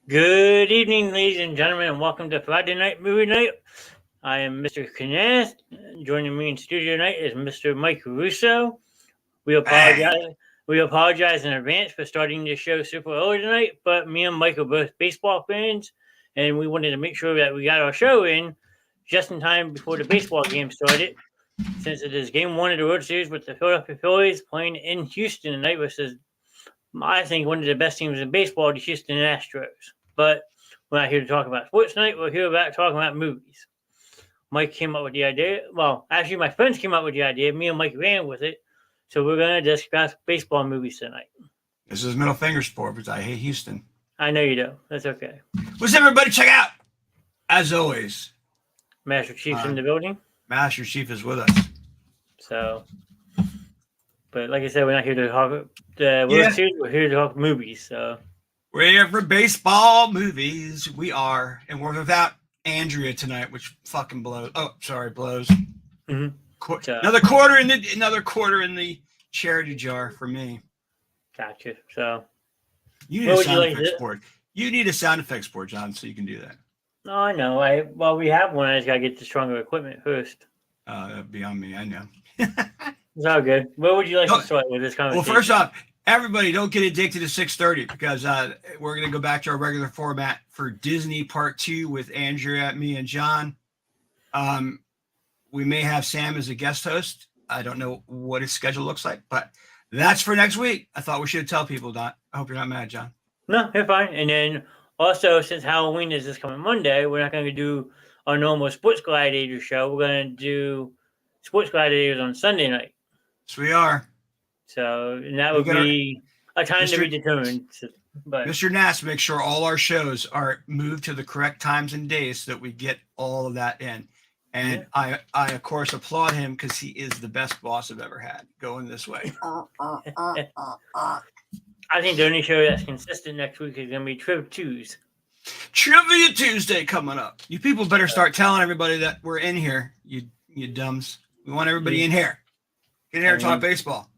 Good evening, ladies and gentlemen, and welcome to Friday Night Movie Night. I am Mr. Knast. Joining me in studio tonight is Mr. Mike Russo. We Bang. apologize. We apologize in advance for starting the show super early tonight, but me and Mike are both baseball fans, and we wanted to make sure that we got our show in just in time before the baseball game started. Since it is Game 1 of the World Series with the Philadelphia Phillies playing in Houston tonight versus I think one of the best teams in baseball, the Houston Astros. But we're not here to talk about sports tonight. We're here about talking about movies. Mike came up with the idea. Well, actually, my friends came up with the idea. Me and Mike ran with it. So we're going to discuss baseball movies tonight. This is middle finger sport because I hate Houston. I know you do. That's okay. What's up, everybody? Check out, as always, Master Chief's in the building. Master Chief is with us. So, but like I said, we're not here to talk the World Series. We're here to talk movies. So we're here for baseball movies. We are, and we're without Andrea tonight, which fucking blows. Oh, sorry, blows. Mm-hmm. Another quarter in the charity jar for me. Gotcha. So you need a sound effects board. You need a sound effects board, John, so you can do that. No, I know. Well, we have one. I just gotta get the stronger equipment first. Beyond me, I know. It's all good. What would you like to start with this conversation? Well, first off, everybody don't get addicted to 6:30 because we're going to go back to our regular format for Disney Part 2 with Andrea, me, and John. We may have Sam as a guest host. I don't know what his schedule looks like, but that's for next week. I thought we should tell people, Don. I hope you're not mad, John. No, you're fine. And then also, since Halloween is this coming Monday, we're not going to do our normal Sports Gladiator show. We're going to do Sports Gladiators on Sunday night. Yes, we are. So, and that would be a time to be determined. But Mr. Knast, make sure all our shows are moved to the correct times and days so that we get all of that in. And I of course, applaud him because he is the best boss I've ever had going this way. I think the only show that's consistent next week is going to be Trivia Tuesday. Trivia Tuesday coming up. You people better start telling everybody that we're in here, you dumbs. We want everybody in here. Get in here and talk baseball.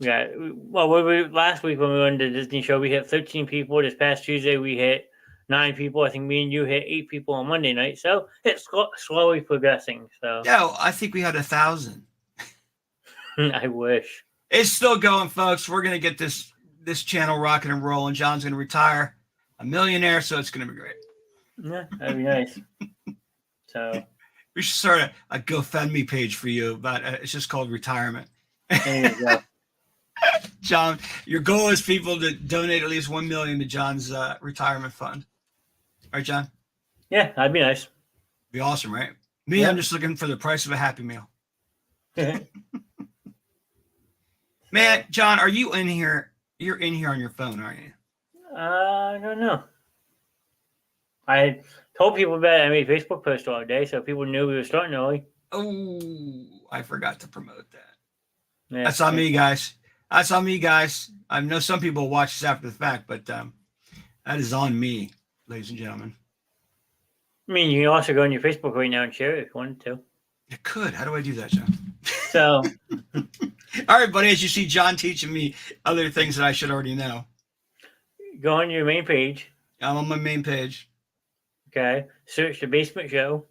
Yeah. Well, last week when we went to the Disney show, we hit 13 people. This past Tuesday, we hit 9 people. I think me and you hit 8 people on Monday night. So it's slowly progressing. So yeah, I think we had 1,000. I wish. It's still going, folks. We're going to get this channel rocking and rolling. John's going to retire a millionaire, so it's going to be great. Yeah, that'd be nice. So we should start a GoFundMe page for you, but it's just called retirement. There you go. John, your goal is people to donate at least $1 million to John's retirement fund. Right, John? Yeah, that'd be nice. Be awesome, right? Me, I'm just looking for the price of a Happy Meal. Man, John, are you in here? You're in here on your phone, aren't you? I don't know. I told people about it. I made a Facebook post all day, so people knew we were starting early. Oh, I forgot to promote that. Yeah. That's on me, guys. That's on me, guys. I know some people watch this after the fact, but that is on me, ladies and gentlemen. I mean, you can also go on your Facebook right now and share it if you wanted to. I could. How do I do that, John? So, all right, buddy. As you see, John teaching me other things that I should already know. Go on your main page. I'm on my main page. Okay. Search The Basement Show.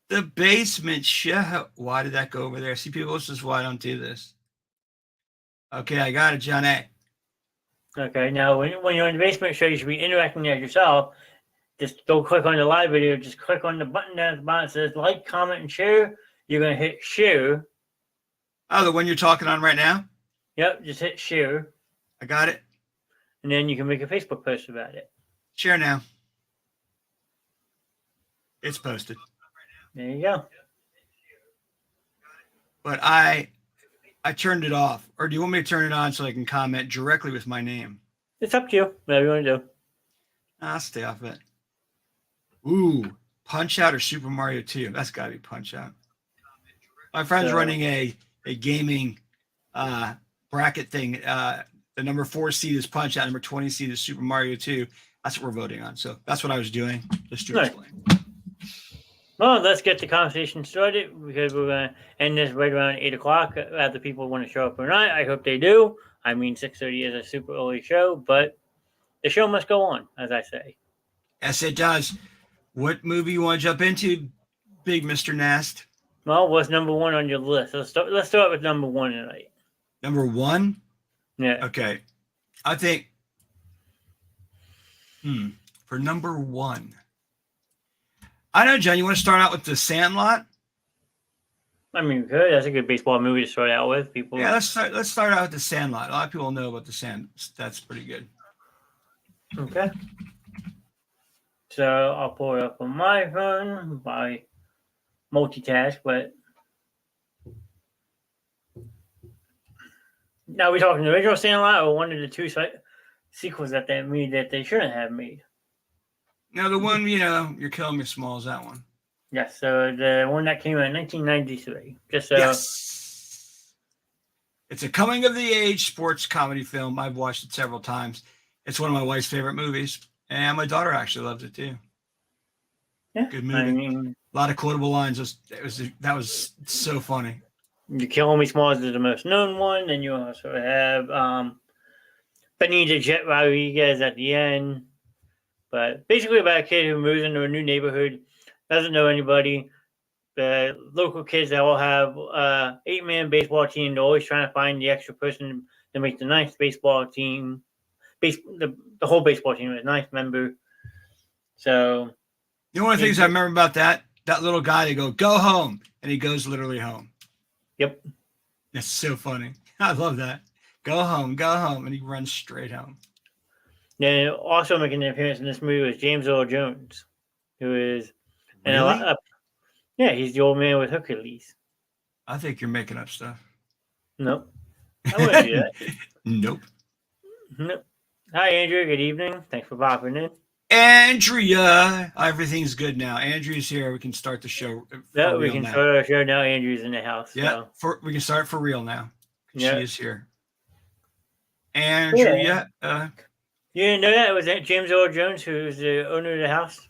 The Basement Show. Why did that go over there? See, people, this is why I don't do this. Okay, I got it, John A. Okay, now when you're in The Basement Show, you should be interacting as yourself. Just don't click on the live video. Just click on the button down at the bottom that says like, comment, and share. You're going to hit share. Oh, the one you're talking on right now? Yep, just hit share. I got it. And then you can make a Facebook post about it. Share now. It's posted. There you go. But I turned it off. Or do you want me to turn it on so I can comment directly with my name? It's up to you. Whatever you want to do. I'll stay off it. Ooh, Punch Out or Super Mario 2? That's got to be Punch Out. My friend's running a gaming bracket thing. The number 4 seed is Punch Out. Number 20 seed is Super Mario 2. That's what we're voting on. So that's what I was doing. Just to explain. Well, let's get the conversation started because we're going to end this right around 8 o'clock. Whether people want to show up or not, I hope they do. I mean, 6:30 is a super early show, but the show must go on, as I say. Yes, it does. What movie you want to jump into, big Mr. Knast? Well, what's number one on your list? Let's start with number one tonight. Number one? Yeah. Okay. I think for number one. I know, John, you want to start out with The Sandlot? I mean, good. That's a good baseball movie to start out with. People. Yeah, let's start out with The Sandlot. A lot of people know about The Sand. That's pretty good. Okay. So I'll pull it up on my phone by multitask, but now we're talking the original Sandlot or one of the two sequels that they made that they shouldn't have made. Now, the one, You're Killing Me Small is that one. Yes, so the one that came out in 1993. Yes. It's a coming-of-the-age sports comedy film. I've watched it several times. It's one of my wife's favorite movies, and my daughter actually loves it too. Yeah, good movie. I mean, a lot of quotable lines. That was so funny. You Kill Me Small is the most known one. Then you also have Benita Jet Rodriguez at the end. But basically about a kid who moves into a new neighborhood, doesn't know anybody. The local kids, they all have 8-man baseball team. They're always trying to find the extra person to make the ninth baseball team. The whole baseball team is a ninth member. So, one of the things I remember about that little guy, they go home, and he goes literally home. Yep. That's so funny. I love that. Go home, and he runs straight home. Then also making an appearance in this movie was James Earl Jones, who is Really? he's the old man with Hercules. I think you're making up stuff. Nope. I wouldn't do that. Nope. Hi, Andrea. Good evening. Thanks for popping in. Andrea. Everything's good now. Andrea's here. We can start the show. Yeah, we can start our show now. Andrea's in the house. Yeah, so. we can start for real now. Yeah. She is here. Andrea. Yeah. You didn't know that? It was James Earl Jones who's the owner of the house?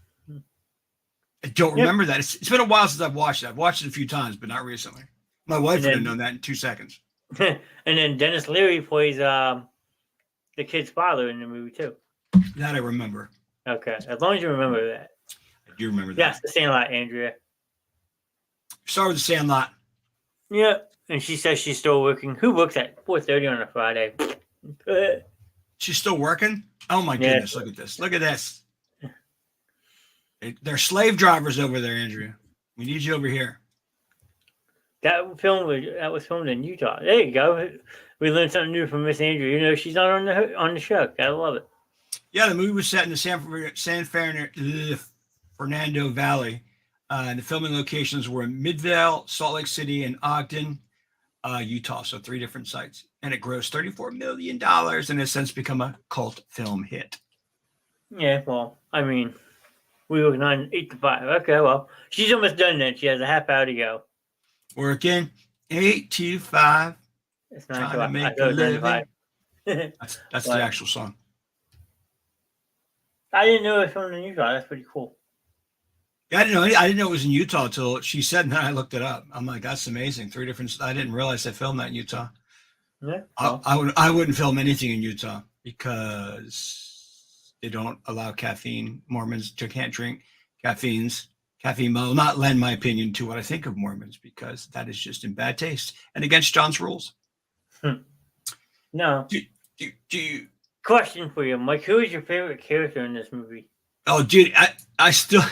I don't remember that. It's been a while since I've watched it. I've watched it a few times, but not recently. My wife would have known that in 2 seconds. And then Dennis Leary plays the kid's father in the movie, too. That I remember. Okay. As long as you remember that. I do remember that. Yes, The Sandlot, Andrea. Start with The Sandlot. Yeah. And she says she's still working. Who works at 4:30 on a Friday? She's still working? Oh, my goodness. Look at this. Look at this. They're slave drivers over there, Andrea. We need you over here. That was filmed in Utah. There you go. We learned something new from Miss Andrea. She's not on the show. Gotta love it. Yeah, the movie was set in the San Fernando Valley. And the filming locations were in Midvale, Salt Lake City, and Ogden, Utah. So 3 different sites. And it grossed $34 million and has since become a cult film hit. Yeah, well, I mean, we were 8 to 5. Okay, well, she's almost done then. She has a half hour to go. Working 8 to 5. It's 9 to 5. Make a living. That's the actual song. I didn't know it was filmed in Utah. That's pretty cool. Yeah, I didn't know it was in Utah until she said, and then I looked it up. I'm like, that's amazing. 3 different. I didn't realize they filmed that in Utah. Yeah, well. I wouldn't film anything in Utah because they don't allow caffeine. Mormons can't drink caffeine. Will not lend my opinion to what I think of Mormons because that is just in bad taste and against John's rules. No. Do you? Question for you, Mike. Who is your favorite character in this movie? Oh, dude, I still.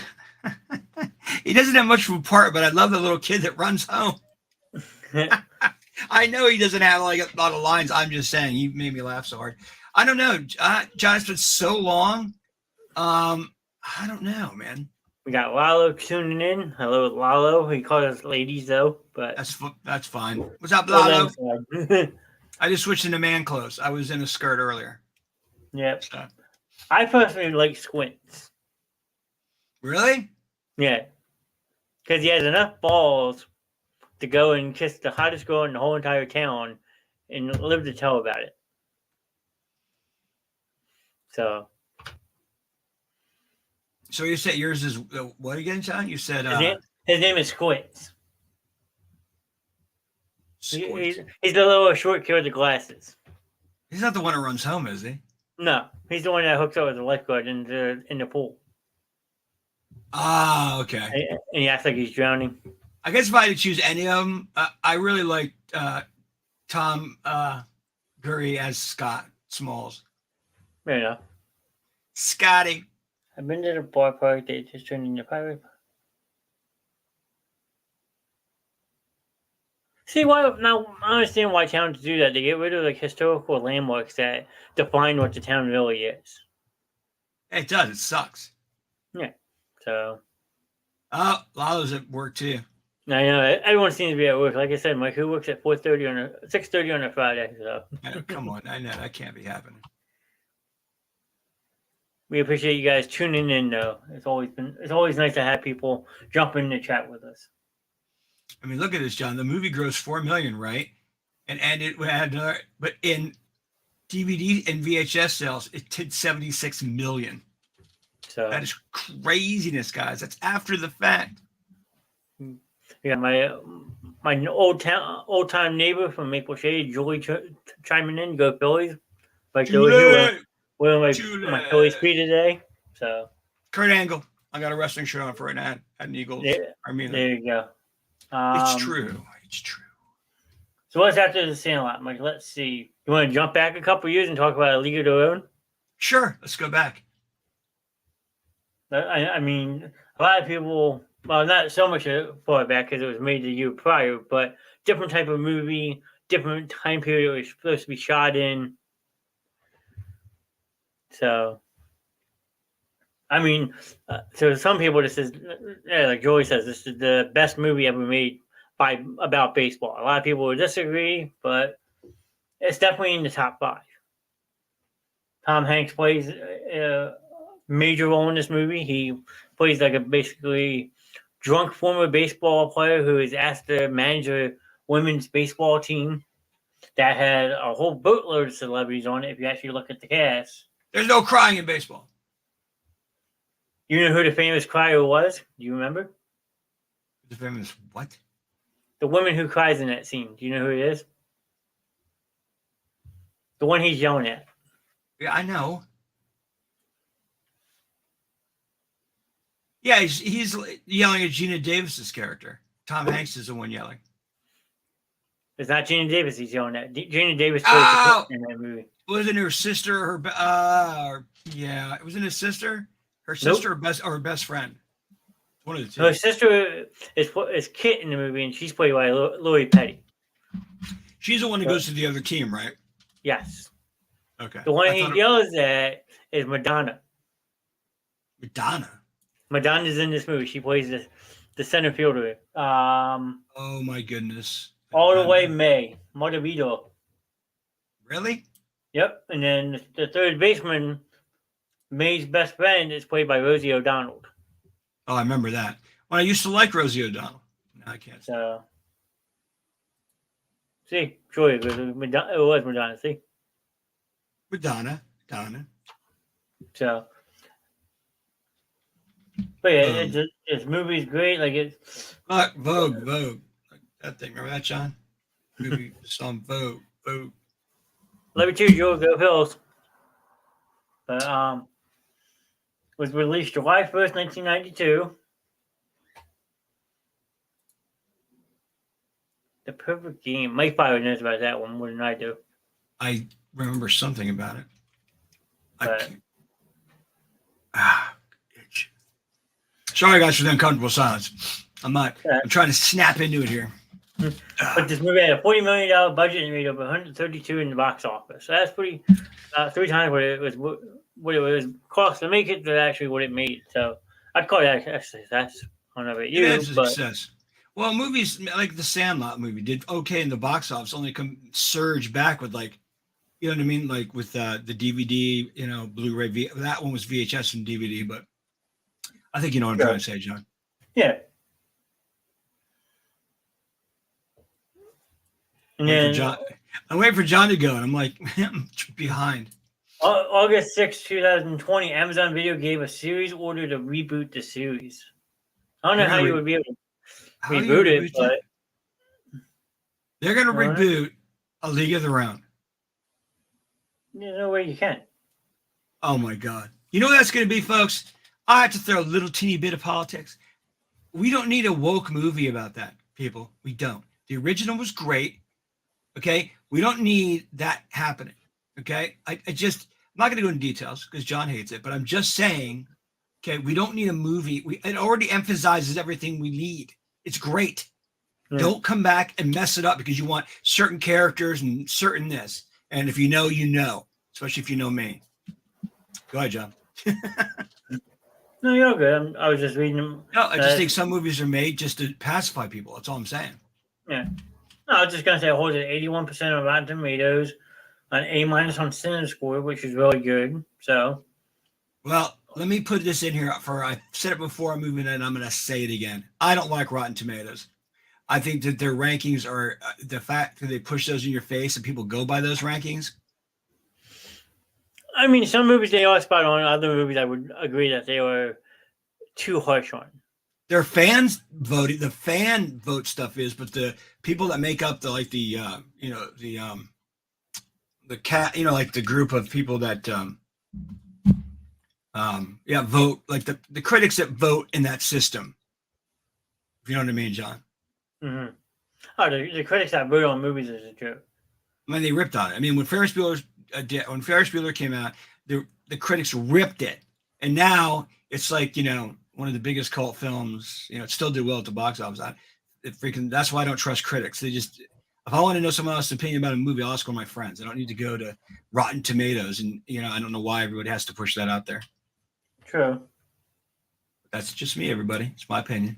He doesn't have much of a part, but I love the little kid that runs home. I know he doesn't have like a lot of lines. I'm just saying, he made me laugh so hard. I don't know, John. It's been so long. I don't know, man. We got Lalo tuning in. Hello, Lalo. He called us ladies though, but that's fine. What's up, Lalo? I just switched into man clothes. I was in a skirt earlier. Yep. So. I personally like Squints. Really? Yeah. Because he has enough balls to go and kiss the hottest girl in the whole entire town and live to tell about it. So you said yours is what again, John? You said his name is Squints. He's the little short kid with the glasses. He's not the one who runs home, is he? No, he's the one that hooks up with the lifeguard in the pool. Ah, okay. And he acts like he's drowning. I guess if I had to choose any of them, I really like Tom Gurry as Scott Smalls. Fair enough. Scotty. I've been to the bar park. They just turned into pirate. See why now? I understand why towns do that. They get rid of like historical landmarks that define what the town really is. It does. It sucks. Yeah. So. Oh, a lot of those at work too. I know everyone seems to be at work. Like I said, Mike, who works at 6:30 on a Friday. So. Come on, I know that can't be happening. We appreciate you guys tuning in, though. It's always nice to have people jump in the chat with us. I mean, look at this, John. The movie grossed $4 million, right? And it had another, but in DVD and VHS sales, it did $76 million. So that is craziness, guys. That's after the fact. Yeah, my old time neighbor from Maple Shade, Julie, chiming in. Go Phillies! Like Julie, one of my Phillies speed today. So Kurt Angle, I got a wrestling shirt on for right now at an Eagles. Yeah, there you go. It's true. It's true. So what's after the Sandlot, Mike? Let's see. You want to jump back a couple years and talk about A League of Their Own? Sure. Let's go back. I mean, a lot of people, well, not so much far back because it was made the year prior, but different type of movie, different time period it was supposed to be shot in. So, I mean, so some people, this is, like Joey says, this is the best movie ever made about baseball. A lot of people would disagree, but it's definitely in the top 5. Tom Hanks plays a major role in this movie. He plays like a basically drunk former baseball player who is asked to manage a women's baseball team that had a whole boatload of celebrities on it. If you actually look at the cast, there's no crying in baseball. You know who the famous crier was? Do you remember? The famous what? The woman who cries in that scene. Do you know who it is? The one he's yelling at. Yeah, I know. Yeah, he's yelling at Gina Davis's character. Tom Hanks is the one yelling. It's not Gina Davis he's yelling at. Gina Davis plays in that movie. Wasn't her sister yeah, it wasn't his sister? Her sister or her best friend? One of the two. Her sister is Kit in the movie, and she's played by Lori Petty. She's the one who goes to the other team, right? Yes. Okay. The one he yells at is Madonna. Madonna's in this movie. She plays the center fielder. Oh my goodness. All the way May. Montevideo. Really? Yep. And then the third baseman, May's best friend, is played by Rosie O'Donnell. Oh, I remember that. Well, I used to like Rosie O'Donnell. No, I can't. So, see, sure, it was Madonna. See, Madonna. So, but yeah, this movie's great. Like it's Vogue. Like that thing. Remember that, John? Movie song Vogue. Love you too, Joe. Go Phils. But was released July 1st, 1992. The Perfect Game. Mike Fire knows about that one more than I do. I remember something about it. Itch. Sorry, guys, for the uncomfortable silence. I'm trying to snap into it here. But this movie had a $40 million budget and made over 132 in the box office. So that's pretty 3 times what it was cost to make it to actually what it made. So I'd call that a success. I don't know about you, it's a success. Well, movies like the Sandlot movie did okay in the box office, only surge back with like, you know what I mean? Like with the DVD, Blu-ray. That one was VHS and DVD, but I think you know what I'm trying to say, John. Yeah. And then I'm waiting for John to go, and I'm like, I'm behind. August 6, 2020, Amazon Video gave a series order to reboot the series. I don't know how you would be able to reboot it, but they're going to reboot A League of Their Own. There's no way you can. Oh my God. You know what that's going to be, folks? I have to throw a little teeny bit of politics. We don't need a woke movie about that, people. We don't. The original was great. Okay. We don't need that happening. Okay. I'm not going to go into details because John hates it, but I'm just saying, okay, we don't need a movie. It already emphasizes everything we need. It's great. Yeah. Don't come back and mess it up because you want certain characters and certain this. And if you know, you know, especially if you know me. Go ahead, John. No, you're good. I was just reading them. No, I just think some movies are made just to pacify people. That's all I'm saying. Yeah. No, I was just going to say it holds at 81% on Rotten Tomatoes, an A- on CineScore, which is really good. So. Well, let me put this in here. I said it before I'm moving in. I'm going to say it again. I don't like Rotten Tomatoes. I think that their rankings are the fact that they push those in your face and people go by those rankings. I mean, some movies they are spot on. Other movies I would agree that they were too harsh on. Their fans voting. The fan vote stuff is, but the people that make up the group of people that vote, like the critics that vote in that system. If you know what I mean, John. Mm-hmm. Oh, the critics that vote on movies is a joke. I mean, they ripped on it. I mean, when Ferris Bueller came out, the critics ripped it, and now it's like, you know, one of the biggest cult films. You know, it still did well at the box office. That's why I don't trust critics. If I want to know someone else's opinion about a movie, I'll ask one of my friends. I don't need to go to Rotten Tomatoes, and you know, I don't know why everybody has to push that out there. True. That's just me, everybody. It's my opinion.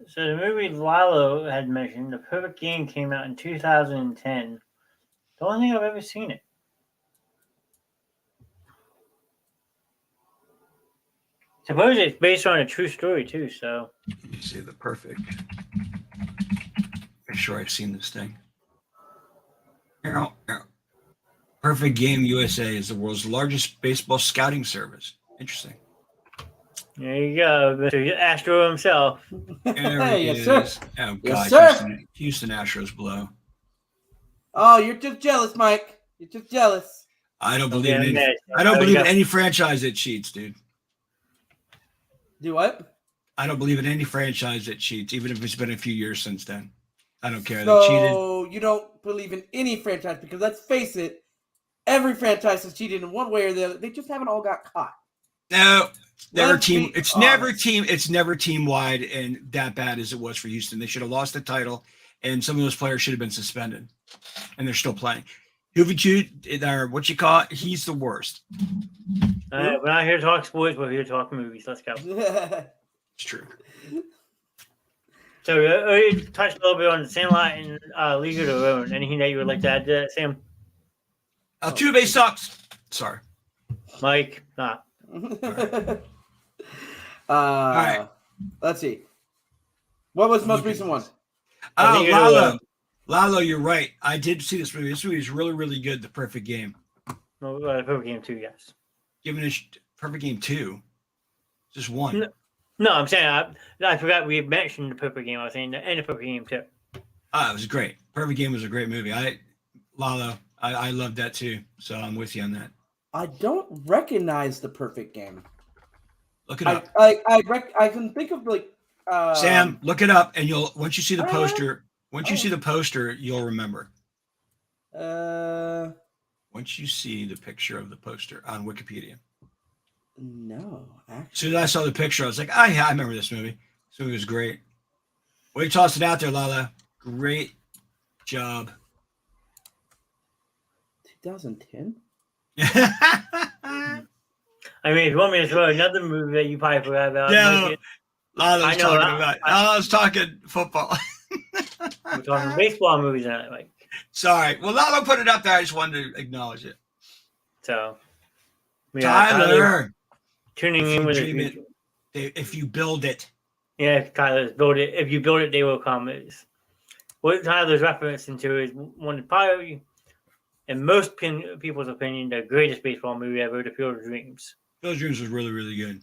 So the movie Lalo had mentioned, The Perfect Game, came out in 2010. Don't think I've ever seen it. Suppose it's based on a true story too, so. Let me see The Perfect. Make sure I've seen this thing. Perfect Game USA is the world's largest baseball scouting service. Interesting. There you go, Mr. Astro himself. There he is. Sir. Oh, God. Yes, sir. Houston Astros blow. Oh, you're just jealous, Mike. You're just jealous. I don't believe in any franchise that cheats, dude. Do what? I don't believe in any franchise that cheats, even if it's been a few years since then. I don't care. So they cheated. You don't believe in any franchise because, let's face it, every franchise has cheated in one way or the other. They just haven't all got caught. No, never team. It's never team. It's never team wide and that bad as it was for Houston. They should have lost the title, and some of those players should have been suspended, and they're still playing. Juventude, or what you call it, he's the worst. We're not here to talk sports. We're here to talk movies. Let's go. It's true. So you touched a little bit on the Sandlot and League of Their Own. Anything that you would like to add to that, Sam? Altuve sucks. Sorry. Mike, nah. All right. Let's see. What was the most recent one? Lalo, you're right. I did see this movie. This movie is really, really good. The Perfect Game. No, Perfect Game 2, yes. Giving it Perfect Game 2. Just one. No, I'm saying I forgot we mentioned the Perfect Game. I was saying and the Perfect Game 2. It was great. Perfect Game was a great movie. I loved that too. So I'm with you on that. I don't recognize The Perfect Game. Look it up. I can think of like Sam, look it up, and once you see the poster. Once you see the poster, you'll remember. Once you see the picture of the poster on Wikipedia. No, actually. As soon as I saw the picture, I was like, I remember this movie. This movie was great. Well, you tossed it out there, Lala. Great job. 2010? I mean, if you want me to throw another movie that you probably forgot about. No, Lala's talking football. We're talking baseball movies now, like. Sorry. Well, Lalo put it up there. I just wanted to acknowledge it. So, Tyler, tuning in with it. If you build it. Yeah, Tyler's build it. If you build it, they will come. What Tyler's referencing to is one of probably, in most people's opinion, the greatest baseball movie ever, The Field of Dreams. Field of Dreams was really, really good.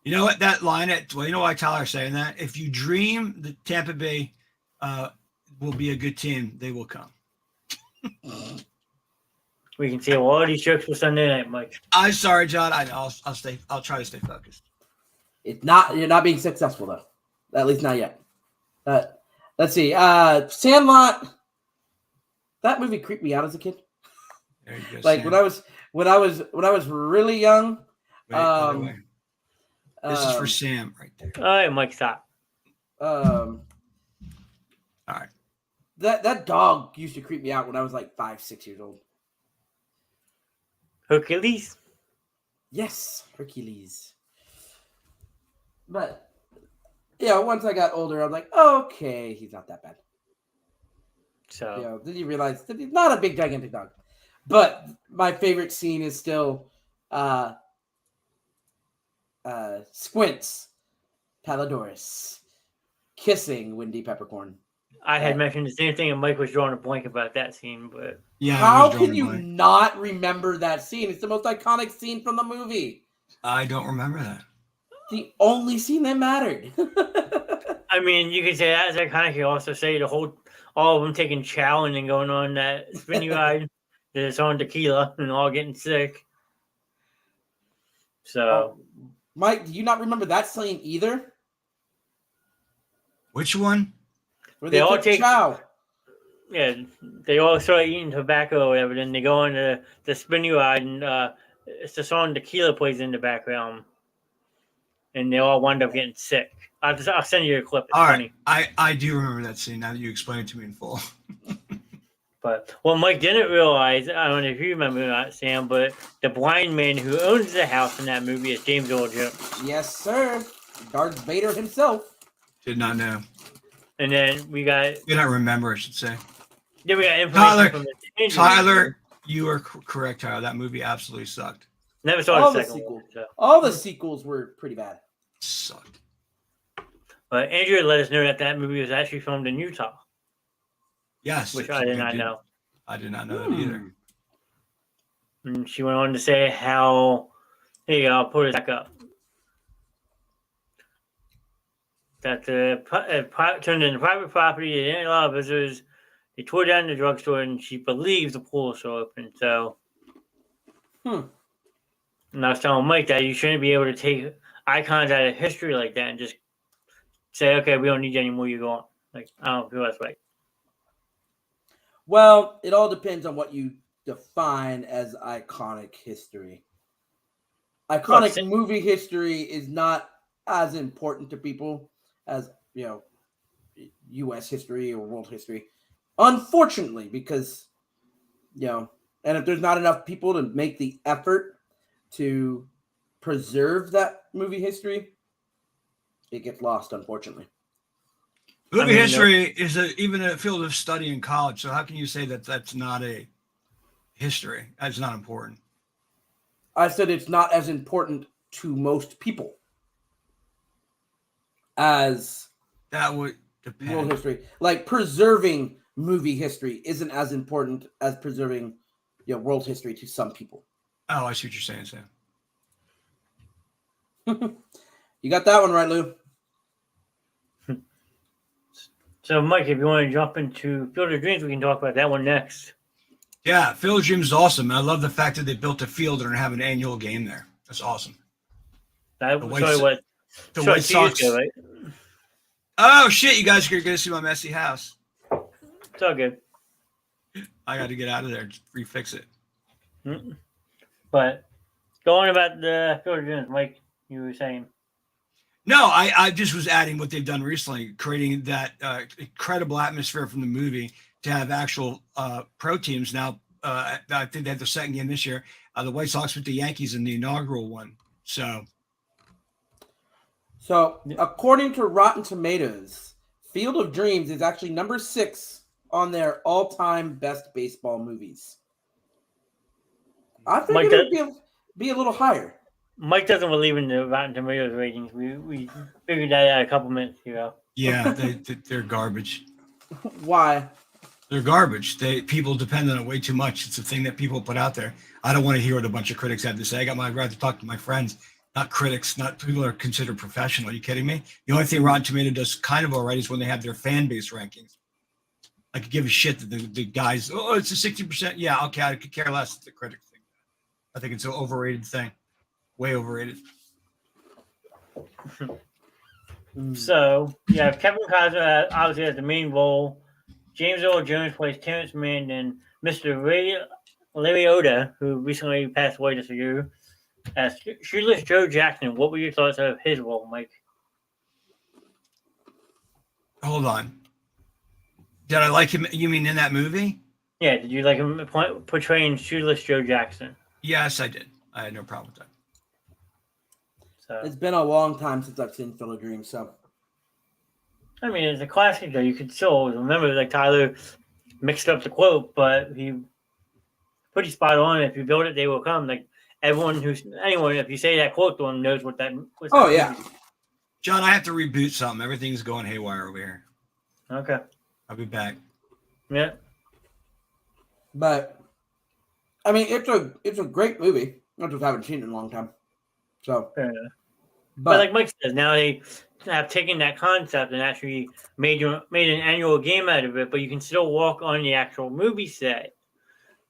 You know what? That line, you know why Tyler's saying that? If you dream that Tampa Bay will be a good team, they will come. We can save all these jokes for Sunday night, Mike. I'm sorry, John. I'll try to stay focused. You're not being successful though. At least not yet. Let's see. Sandlot. That movie creeped me out as a kid. There you go, Like Sam. when I was really young. Wait, other way. This is for Sam right there. All right, Mike, stop. All right. That dog used to creep me out when I was like 5, 6 years old. Hercules. Yes, Hercules. But yeah, once I got older, I'm like, okay, he's not that bad. So Then you realize that he's not a big gigantic dog. But my favorite scene is still Squints, Palidorus, kissing Windy Peppercorn. I had mentioned the same thing, and Mike was drawing a blank about that scene. But Yeah. How can you not remember that scene? It's the most iconic scene from the movie. I don't remember that. The only scene that mattered. I mean, you can say that as iconic. You also say all of them taking chow and then going on that spinny ride. It's on tequila and all getting sick. So, Mike, do you not remember that scene either? Which one? Where They all took take- chow. yeah, they all start eating tobacco or whatever. Then they go on the spinny ride, and it's the song Tequila plays in the background. And they all wind up getting sick. I'll send you a clip. It's All funny. right. I do remember that scene now that you explained it to me in full. But what Mike didn't realize, I don't know if you remember that, Sam, but the blind man who owns the house in that movie is James Earl Jones. Yes, sir. Darth Vader himself. Did not know. And then we got Did not remember, I should say. information Tyler, from the Tyler, you are correct, Tyler. That movie absolutely sucked. Never saw All the the second sequels. one. So. All the sequels were pretty bad. Sucked. But Andrea let us know that movie was actually filmed in Utah, Yes. which I did not know. I did not know that either. And she went on to say how, here you go, I'll put it back up. That the turned into private property. They didn't allow visitors. They tore down the drugstore, and she believes the pool is still open. So, and I was telling Mike that you shouldn't be able to take icons out of history like that and just say, "Okay, we don't need you anymore. You go on." Like, I don't feel that's right. Well, it all depends on what you define as iconic history. Iconic movie history is not as important to people as, U.S. history or world history. Unfortunately, because, and if there's not enough people to make the effort to preserve that movie history, it gets lost, unfortunately. Movie history is even a field of study in college. So how can you say that that's not a history? That's not important. I said it's not as important to most people as that would depend. World history. Like preserving movie history isn't as important as preserving world history to some people. Oh, I see what you're saying, Sam. You got that one right, Lou. So, Mike, if you want to jump into Field of Dreams, we can talk about that one next. Yeah, Field of Dreams is awesome. I love the fact that they built a field and have an annual game there. That's awesome. The White Sox. Ago, right? Oh, shit, you guys are going to see my messy house. It's all good. I got to get out of there and refix it. Mm-hmm. But going about the Field of Dreams, Mike, you were saying. No, I just was adding what they've done recently, creating that incredible atmosphere from the movie to have actual pro teams. Now, I think they had the second game this year. The White Sox with the Yankees in the inaugural one. So, according to Rotten Tomatoes, Field of Dreams is actually number 6 on their all-time best baseball movies. I think it would be a little higher. Mike doesn't believe in the Rotten Tomatoes ratings. We figured that out a couple minutes ago. Yeah, they're garbage. Why? They're garbage. People depend on it way too much. It's a thing that people put out there. I don't want to hear what a bunch of critics have to say. I'd rather talk to my friends, not critics, not people that are considered professional. Are you kidding me? The only thing Rotten Tomato does kind of all right is when they have their fan base rankings. I could give a shit that the guys. Oh, it's a 60%. Yeah, okay. I could care less. The critic thing. I think it's an overrated thing. Way overrated. So you have Kevin Costner obviously has the main role. James Earl Jones plays Terrence Mann, and Mr. Ray Liotta, who recently passed away this year, as Shoeless Joe Jackson. What were your thoughts of his role, Mike? Hold on. Did I like him? You mean in that movie? Yeah, did you like him portraying Shoeless Joe Jackson? Yes, I did. I had no problem with that. So It's been a long time since I've seen Field of Dreams, so I mean, it's a classic though. You can still always remember. Like Tyler mixed up the quote, but he pretty spot on. If you build it, they will come. Like anyone, if you say that quote to them, knows what that. Oh yeah. John, I have to reboot something. Everything's going haywire over here. Okay. I'll be back. Yeah. But I mean, it's a great movie. I just haven't seen it in a long time. So, Fair enough. But like Mike says, now they have taken that concept and actually made an annual game out of it, but you can still walk on the actual movie set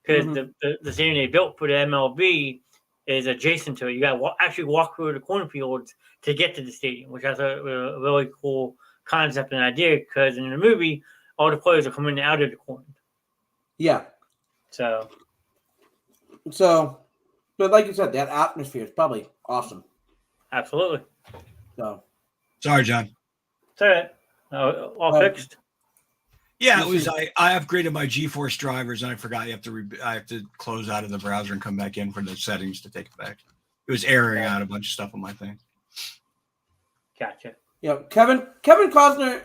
because the stadium they built for the MLB is adjacent to it. You got to actually walk through the cornfields to get to the stadium, which is a really cool concept and idea because in the movie, all the players are coming out of the corn. Yeah. So, but like you said, that atmosphere is probably awesome. Absolutely. So, sorry, John. It's all right. All fixed. Yeah, it was. I upgraded my GeForce drivers, and I forgot I have to close out of the browser and come back in for the settings to take it back. It was airing out a bunch of stuff on my thing. Gotcha. Yeah, Kevin Costner,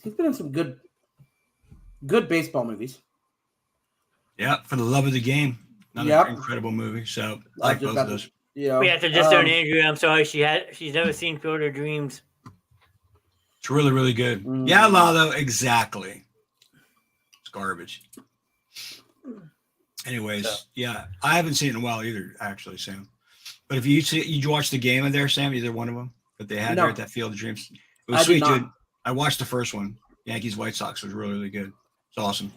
he's been in some good baseball movies. Yeah, For the Love of the Game, another incredible movie. So I like both of those. Yeah, we have to just own Andrea. I'm sorry, she's never seen Field of Dreams. It's really, really good. Yeah, Lalo, exactly. It's garbage. Anyways, yeah, I haven't seen it in a while either, actually, Sam. But if you watch the game in there, Sam, either one of them that they had there at that Field of Dreams, it was sweet, dude. I watched the first one. Yankees White Sox was really, really good. It's awesome.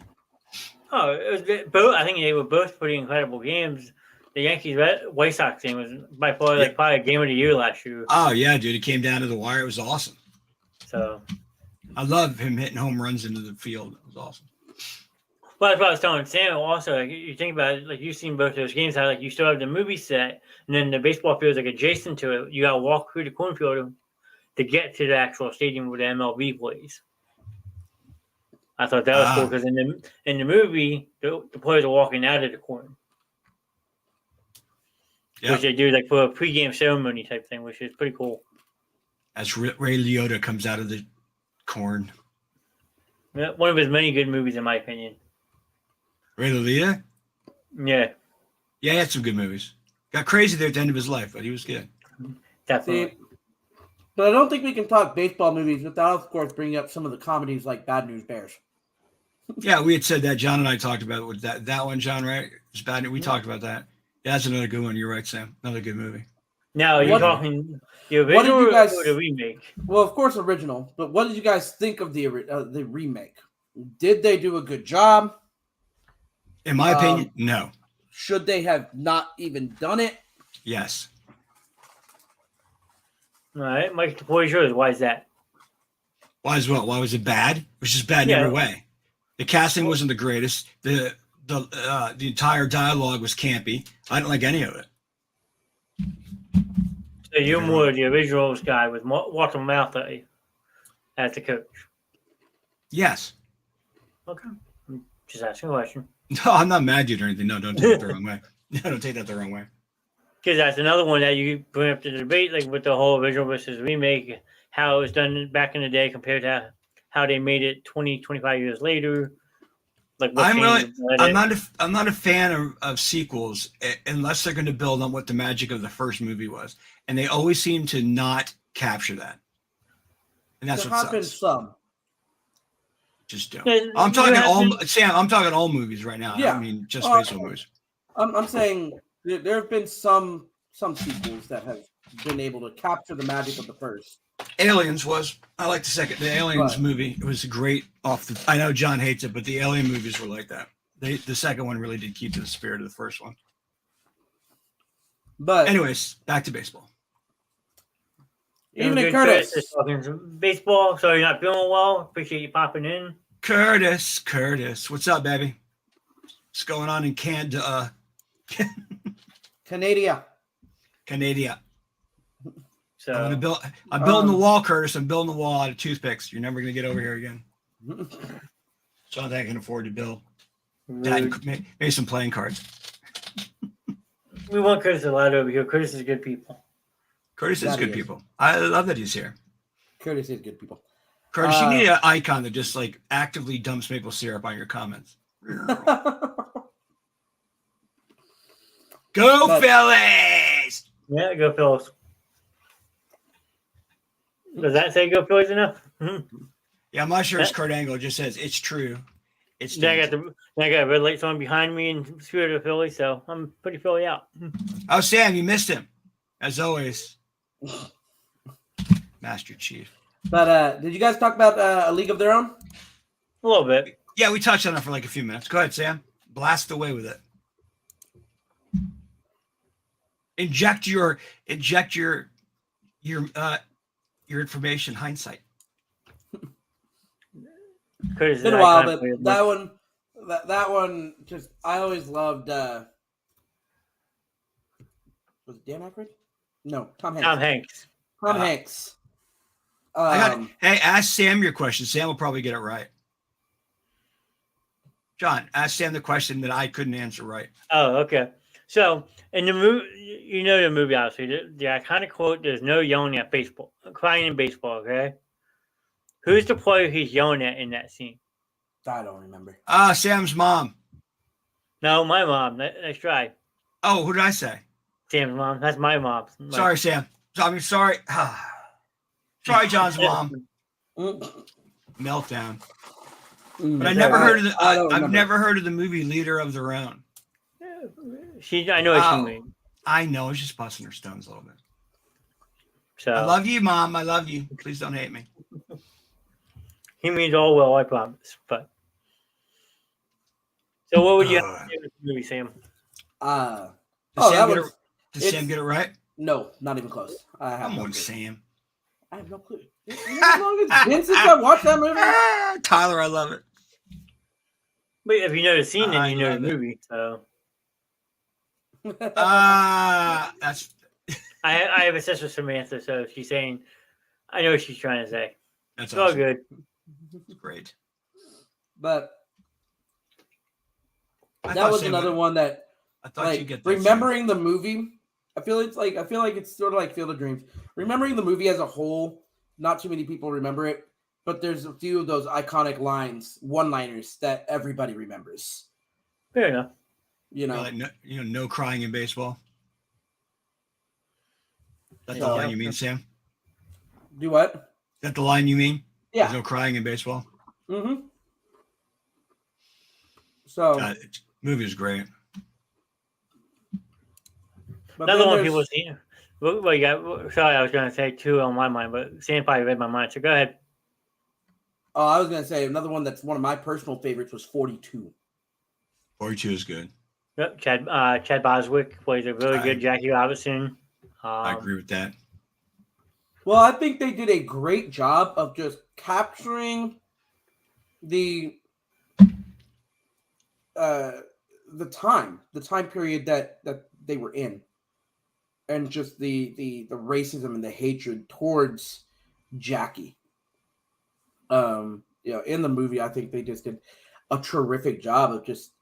Oh, it was both. I think they were both pretty incredible games. The Yankees White Sox game was by far probably a game of the year last year. Oh yeah, dude! It came down to the wire. It was awesome. So I love him hitting home runs into the field. It was awesome. Well, that's what I was telling Sam. Also, like, you think about it, like you've seen both those games. How like you still have the movie set, and then the baseball field is like adjacent to it. You got to walk through the cornfield to get to the actual stadium where the MLB plays. I thought that was cool because in the movie, the players are walking out of the corn. Which they do like for a pregame ceremony type thing, which is pretty cool. As Ray Liotta comes out of the corn. Yeah, one of his many good movies, in my opinion. Ray Liotta? Yeah. Yeah, he had some good movies. Got crazy there at the end of his life, but he was good. Definitely. But I don't think we can talk baseball movies without, of course, bringing up some of the comedies like Bad News Bears. Yeah, we had said that. John and I talked about it with that one, John, right? It's Bad News. We talked about that. Yeah, that's another good one. You're right, Sam. Another good movie. Now, you're talking the original or the remake? Well, of course, original. But what did you guys think of the remake? Did they do a good job? In my opinion, no. Should they have not even done it? Yes. All right, Mike, the floor is yours. Why is that? Why is what? Why was it bad? It was just bad in every way. The casting wasn't the greatest. The entire dialogue was campy. I didn't like any of it. So you're more the originals guy with Walter Matthau as the coach? Yes. Okay. I'm just asking a question. No, I'm not mad at you or anything. No, don't take it the wrong way. No, don't take that the wrong way. Because that's another one that you bring up to the debate, like with the whole original versus remake, how it was done back in the day compared to how they made it 20, 25 years later. Like I'm not a fan of sequels unless they're going to build on what the magic of the first movie was, and they always seem to not capture that. And that's what sucks. Some. Just don't. I'm talking all movies right now. Yeah. I mean just baseball movies. I'm saying there have been some sequels that have been able to capture the magic of the first. Aliens was. I like the Aliens movie. It was great. I know John hates it, but the Alien movies were like that. The second one really did keep to the spirit of the first one. But anyways, back to baseball. Evening, Curtis. Just talking some baseball. Sorry you're not feeling well. Appreciate you popping in. Curtis, what's up, baby? What's going on in Canada? Canada. So I'm building the wall, Curtis. I'm building the wall out of toothpicks. You're never gonna get over here again. So I can afford to build. Maybe some playing cards. We want Curtis allowed over here. Curtis is good people. Curtis is good people. I love that he's here. Curtis is good people. Curtis, you need an icon that just like actively dumps maple syrup on your comments. Go Phillies! Yeah, go Phillies. Does that say go Phillies enough? Yeah, I'm not sure it's Kurt Angle. It just says it's true. It's I got red lights on behind me in spirit of Philly, so I'm pretty Philly out. Oh, Sam, you missed him. As always. Master Chief. But did you guys talk about A League of Their Own? A little bit. Yeah, we touched on it for like a few minutes. Go ahead, Sam. Blast away with it. Inject your information hindsight. It's been a while, but that one just I always loved was it Dan Aykroyd? No, Tom Hanks. Tom Hanks. Hey, ask Sam your question. Sam will probably get it right. John, ask Sam the question that I couldn't answer right. Oh, okay. So in the movie, you know the movie obviously. The iconic quote: "There's no yelling at baseball, crying in baseball." Okay. Who's the player he's yelling at in that scene? I don't remember. Sam's mom. No, my mom. Nice try. Oh, who did I say? Sam's mom. That's my mom. Sorry, Sam. Sorry. Sorry, John's mom. Meltdown. But I never heard of the. I've never heard of the movie Leader of Their Own. I know what she means. I know. It's just busting her stones a little bit. So I love you, Mom. I love you. Please don't hate me. He means all well, I promise. But so, what would you have to do with the movie, Sam? Did Sam get it right? No, not even close. Come on, Sam. I have no clue. You know how long it's been since I watched that movie? Tyler, I love it. But if you know the scene, then you know the movie. So that's. I have a sister, Samantha, so she's saying, I know what she's trying to say. That's it's awesome. All good. Great. But that was another one that I thought you get remembering the movie. I feel it's sort of like Field of Dreams. Remembering the movie as a whole, not too many people remember it, but there's a few of those iconic one-liners that everybody remembers. Fair enough. You know, no crying in baseball. That's the line you mean, Sam? Do what? Is that the line you mean? Yeah. There's no crying in baseball? Mm-hmm. So movie is great. Another one people see. Well, you got. Sorry, I was going to say two on my mind, but Sam probably read my mind. So go ahead. Oh, I was going to say another one that's one of my personal favorites was 42. 42 is good. Yep, Chad Boswick plays a really good Jackie Robinson. I agree with that. Well, I think they did a great job of just capturing the time period that they were in, and just the racism and the hatred towards Jackie. In the movie, I think they just did a terrific job of just,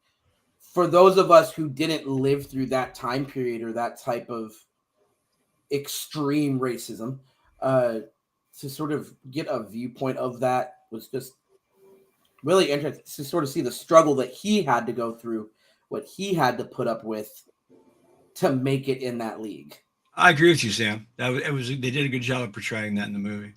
for those of us who didn't live through that time period or that type of extreme racism, to sort of get a viewpoint of that was just really interesting to sort of see the struggle that he had to go through, what he had to put up with to make it in that league. I agree with you, Sam. They did a good job of portraying that in the movie.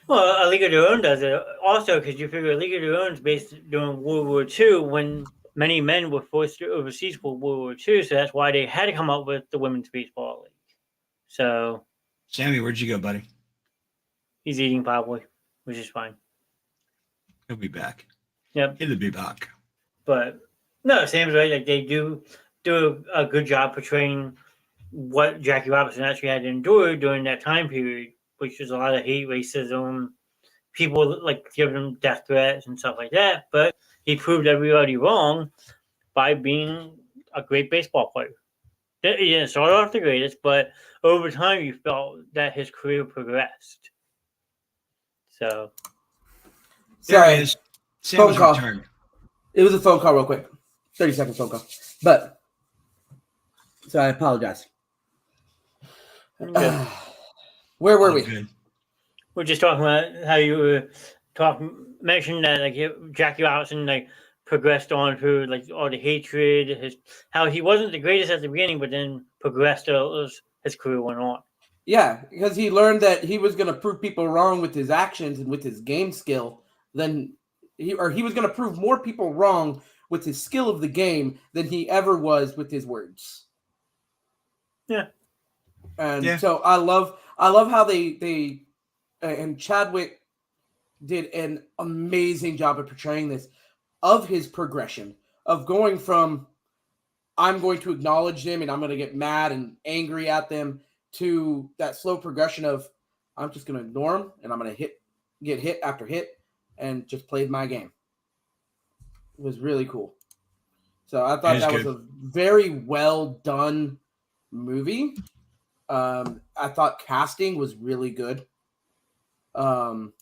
Well, A League of Their Own does it also, because you figure A League of Their Own is based during World War II, when many men were forced overseas for World War II, so that's why they had to come up with the Women's Baseball League. So, Sammy, where'd you go, buddy? he's eating probably, which is fine. He'll be back. Yep. He'll be back. But no, Sam's right. Like, they do a good job portraying what Jackie Robinson actually had to endure during that time period, which was a lot of hate, racism, people like giving him death threats and stuff like that. But he proved everybody wrong by being a great baseball player. He didn't start off the greatest, but over time you felt that his career progressed. So There he is. Sam Phone was call. returned. It was a phone call real quick. 30-second phone call. But, so I apologize. Where were we? Good. we're just talking about how you were mentioned that like Jackie Robinson like progressed on through like all the hatred, how he wasn't the greatest at the beginning, but then progressed as his career went on. Yeah, because he learned that he was going to prove people wrong with his actions and with his game skill than he was going to prove more people wrong with his skill of the game than he ever was with his words. Yeah. And so I love how they and Chadwick did an amazing job of portraying this, of his progression of going from I'm going to acknowledge them and I'm going to get mad and angry at them to that slow progression of I'm just going to ignore them and I'm going to get hit after hit and just play my game. It was really cool. So I thought that was a very well done movie. I thought casting was really good. Trying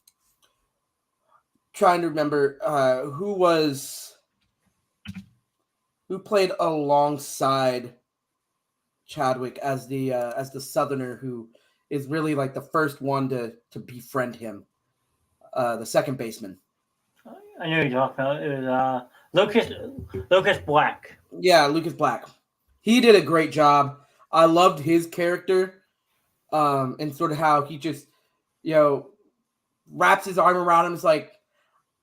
to remember who played alongside Chadwick as the Southerner who is really like the first one to befriend him, the second baseman. I know you're talking about. It was Lucas Black. Yeah, Lucas Black. He did a great job. I loved his character, and sort of how he just, wraps his arm around him. It's like,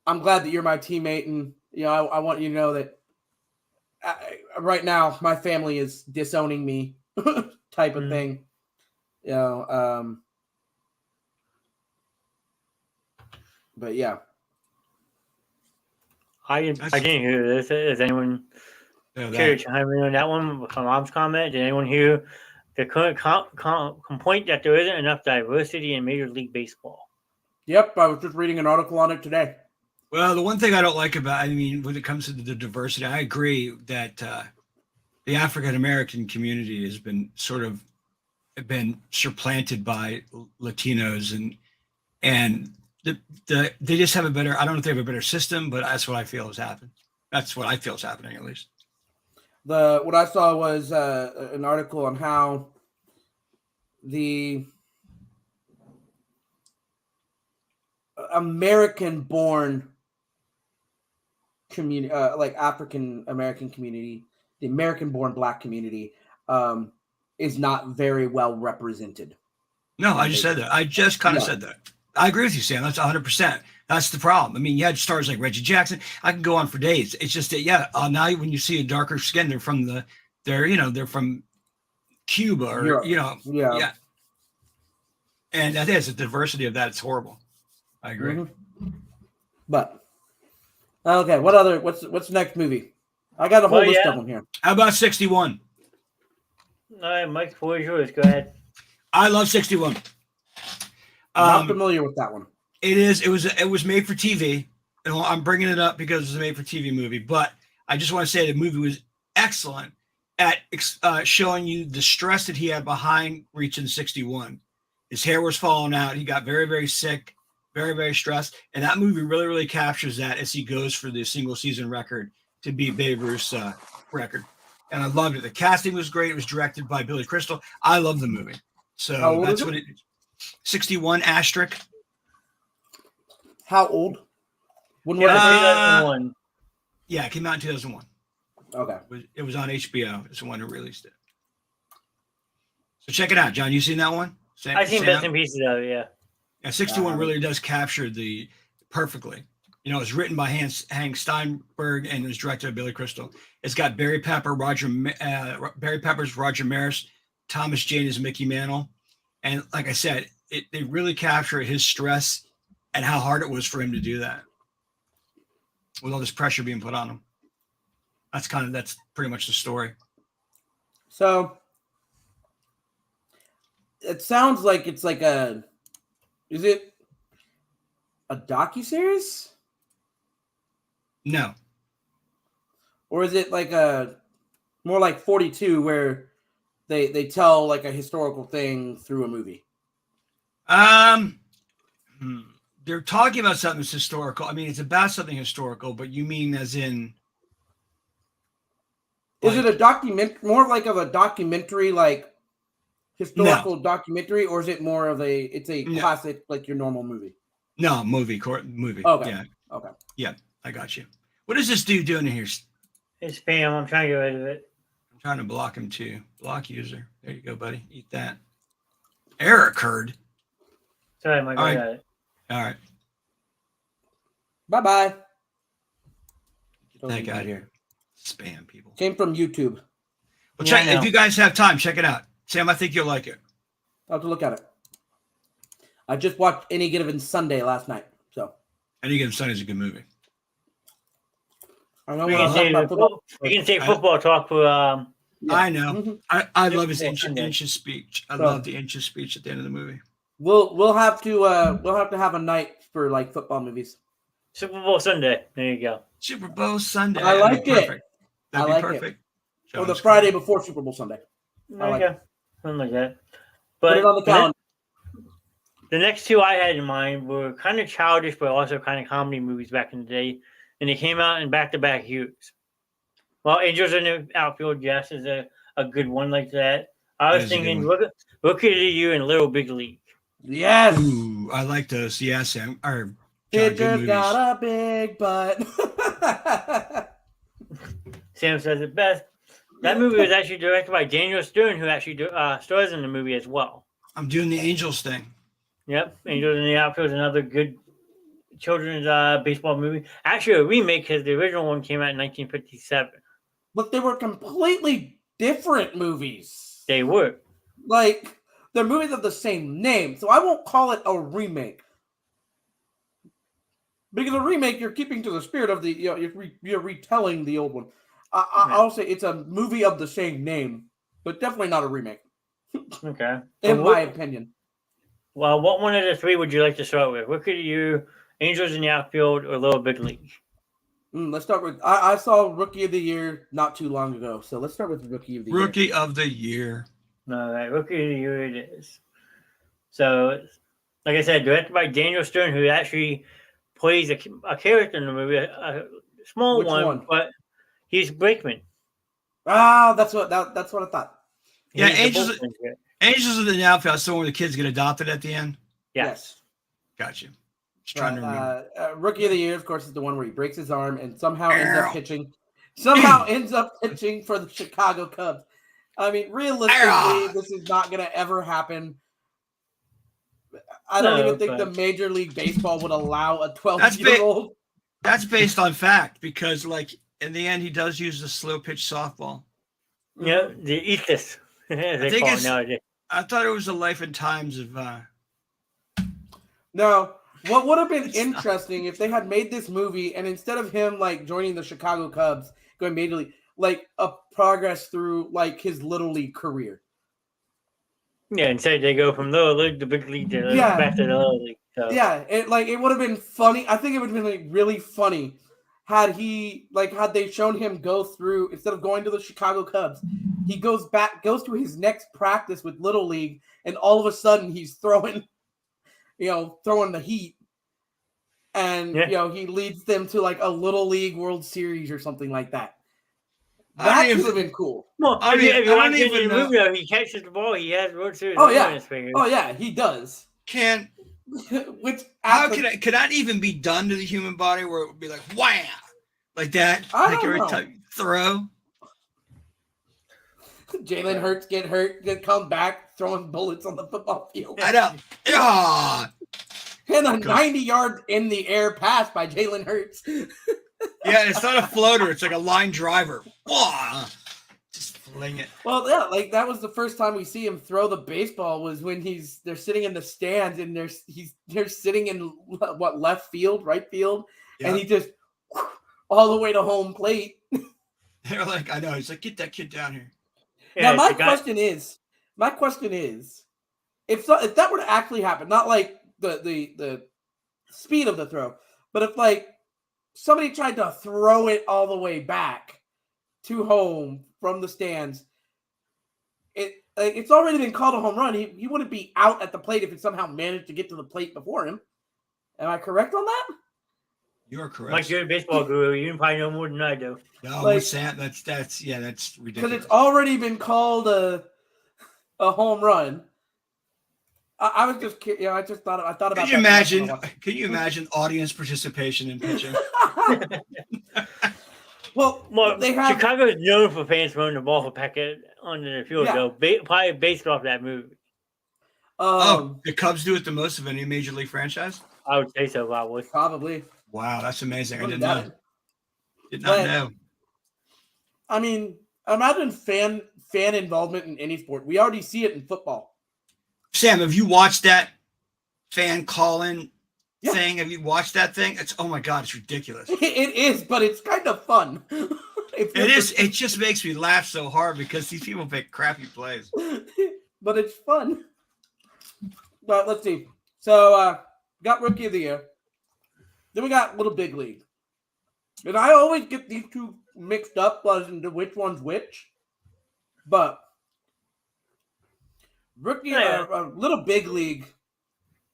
I'm glad that you're my teammate, and I want you to know that right now my family is disowning me, type of thing. But yeah. I didn't hear this. Is anyone care to chime in on that one from Mom's comment? Did anyone hear the current complaint that there isn't enough diversity in Major League Baseball? Yep, I was just reading an article on it today. Well, the one thing I don't like when it comes to the diversity, I agree that the African American community has been supplanted by Latinos, and they just have a better. I don't know if they have a better system, but that's what I feel has happened. That's what I feel is happening, at least. What I saw was an article on how the American-born community, like African American community, the American-born Black community, is not very well represented. No, I just said that. I just kind of said that. I agree with you, Sam. That's 100%. That's the problem. I mean, you had stars like Reggie Jackson. I can go on for days. It's just that, now when you see a darker skin, they're from they're from Cuba or yeah. And that is the diversity of that. It's horrible. I agree. Mm-hmm. But okay, what's the next movie? I got a whole list of them here. How about 61? All right, Mike, for yours. Go ahead. I love 61. Not familiar with that one. It is. It was made for TV. And I'm bringing it up because it was a made for TV movie. But I just want to say the movie was excellent at showing you the stress that he had behind reaching 61. His hair was falling out. He got very, very sick, very, very stressed. And that movie really, really captures that as he goes for the single season record to beat Babe Ruth's record. And I loved it. The casting was great. It was directed by Billy Crystal. I love the movie. So that's what it is. 61 asterisk. How old? When was it? 2001. Yeah, it came out in 2001. Okay. It was on HBO. It's the one who released it. So check it out, John. You seen that one? I've seen bits and pieces of it, yeah. Yeah, 61 really does capture the perfectly. You know, it's written by Hank Steinberg and it was directed by Billy Crystal. It's got Barry Pepper's Roger Maris, Thomas Jane as Mickey Mantle. And like I said, they really capture his stress and how hard it was for him to do that with all this pressure being put on him. That's pretty much the story. So it sounds like it's like is it a docuseries? No. Or is it like more like 42 where they tell like a historical thing through a movie? They're talking about something that's historical. I mean, it's about something historical, but you mean as in is it a document more like of a documentary, like historical documentary, or is it more of a classic like your normal movie? No, movie. Okay. Yeah. Okay. Yeah, I got you. What is this dude doing in here? It's spam. I'm trying to get rid of it. I'm trying to block him too. Block user. There you go, buddy. Eat that. Error occurred. Sorry, Mike. I got it. All right. Bye-bye. Get that guy here. Spam people. Came from YouTube. Well, check if you guys have time, check it out. Sam, I think you'll like it. I'll have to look at it. I just watched Any Given Sunday last night. So Any Given Sunday is a good movie. I know we can say football talk for I know. Mm-hmm. I love his inch of speech. I love the inch of speech at the end of the movie. We'll have to have a night for like football movies. Super Bowl Sunday. There you go. Super Bowl Sunday. I like it. That'd be perfect. Or the Friday before Super Bowl Sunday. There you go. Something like that. But put it on the calendar. The next two I had in mind were kind of childish, but also kind of comedy movies back in the day. And they came out in back-to-back years. Well, Angels in the Outfield, yes, is a good one like that. I was thinking Rookie of the Year and Little Big League. Yes. Ooh, I like those. Yeah, Sam. Pitcher got a big butt. Sam says it best. That movie was actually directed by Daniel Stern, who actually stars in the movie as well. I'm doing the Angels thing. Yep, Angels in the Outfield is another good children's baseball movie. Actually, a remake because the original one came out in 1957. But they were completely different movies. They were. Like, they're movies of the same name, so I won't call it a remake. Because a remake, you're keeping to the spirit of the, you're retelling the old one. I'll say it's a movie of the same name, but definitely not a remake. Okay. In my opinion. Well, what one of the three would you like to start with? Rookie of the Year, Angels in the Outfield, or Little Big League? Let's start with, I saw Rookie of the Year not too long ago, so let's start with Rookie of the Year. Rookie of the Year. All right, Rookie of the Year it is. So, like I said, directed by Daniel Stern, who actually plays a character in the movie, a small one, but he's Brakeman. That's what I thought. Yeah, Angels of the Outfield. That's the one where the kids get adopted at the end. Yes. Got you. Just trying to remember. Rookie of the Year, of course, is the one where he breaks his arm and somehow ends up pitching. Somehow ends up pitching for the Chicago Cubs. I mean, realistically, this is not going to ever happen. I don't even think the Major League Baseball would allow a 12-year-old. That's based on fact because, like, in the end, he does use the slow pitch softball. Yeah, the Ethos. I thought it was the life and times of. No, what would have been interesting if they had made this movie and instead of him like joining the Chicago Cubs, going Major League, like a progress through like his Little League career. Yeah, instead they go from Little League to Big League to back to the Little League. So. Yeah, it would have been funny. I think it would have been like really funny had they shown him go through instead of going to the Chicago Cubs, he goes to his next practice with Little League, and all of a sudden he's throwing the heat, and he leads them to like a Little League World Series or something like that. That would have been cool. Well, if you watch the movie, though, he catches the ball. He has World Series. Oh yeah, he does. Could that even be done to the human body where it would be like wham, like that? Like every time you throw. Jalen Hurts get hurt, then come back throwing bullets on the football field. I know. And a 90-yard in the air pass by Jalen Hurts. Yeah, it's not a floater. It's like a line driver. Whoa! Just fling it. Well, yeah, like that was the first time we see him throw the baseball was when they're sitting in the stands and they're sitting in what, left field, right field, Yeah. and he just all the way to home plate. They're like, I know. He's like, get that kid down here. Yeah, Now my question is, if that were to actually happen, not like the speed of the throw, but if like somebody tried to throw it all the way back to home from the stands, it's already been called a home run. He wouldn't be out at the plate if it somehow managed to get to the plate before him. Am I correct on that? You're correct. Mike, you're a baseball guru. You probably know more than I do. No, Like- Sam, that's ridiculous. Because it's already been called a home run. I was just, I thought about. Could you imagine? Could you imagine audience participation in pitching? Well, they have Chicago is known for fans throwing the ball for packet onto the field, though. Probably based off that move. The Cubs do it the most of any major league franchise. I would say so. I would probably. Wow, that's amazing. I did But- not know. I mean, imagine fan involvement in any sport. We already see it in football. Sam, have you watched that fan call-in Yeah. thing? Have you watched that thing? It's oh my god, it's ridiculous. It is, but it's kind of fun. It is. It just makes me laugh so hard because these people pick crappy plays. But it's fun. But let's see. So, got Rookie of the Year. Then we got Little Big League. And I always get these two mixed up as into which one's which. But Little Big League.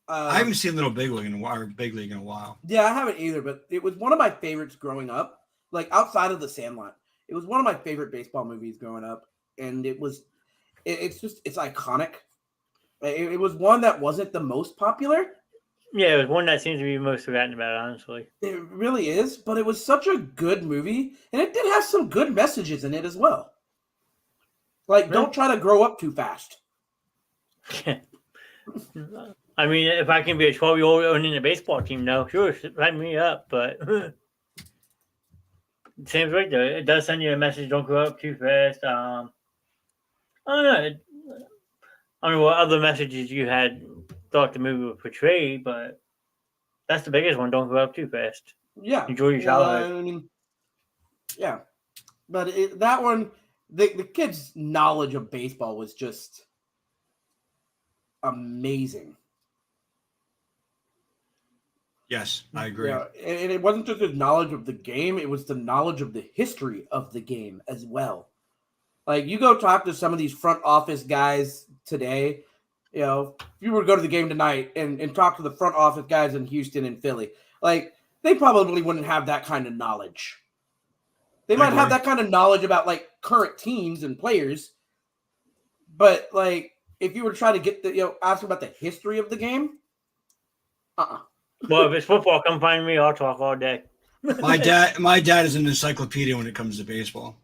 I haven't seen Little Big League in a while. Yeah, I haven't either, but it was one of my favorites growing up. Like outside of The Sandlot, it was one of my favorite baseball movies growing up, and it's iconic. It was one that wasn't the most popular. Yeah, it was one that seems to be most forgotten about, honestly. It really is, but it was such a good movie, and it did have some good messages in it as well. Like, don't try to grow up too fast. I mean, if I can be a 12-year-old owning a baseball team, no, sure, sign me up. But Sam's right, though. It does send you a message, don't grow up too fast. I don't know. I don't know what other messages you had thought the movie would portray, but that's the biggest one. Don't grow up too fast. Yeah. Enjoy your childhood. I mean, yeah. But that one, the kid's knowledge of baseball was just amazing. Yes, I agree. Yeah, and it wasn't just his knowledge of the game, it was the knowledge of the history of the game as well. Like, you go talk to some of these front office guys today, if you were to go to the game tonight and talk to the front office guys in Houston and Philly, like, they probably wouldn't have that kind of knowledge. They might have that kind of knowledge about, like, current teams and players, but, like, if you were to try to get ask them about the history of the game, Well, if it's football, come find me. I'll talk all day. My dad is an encyclopedia when it comes to baseball.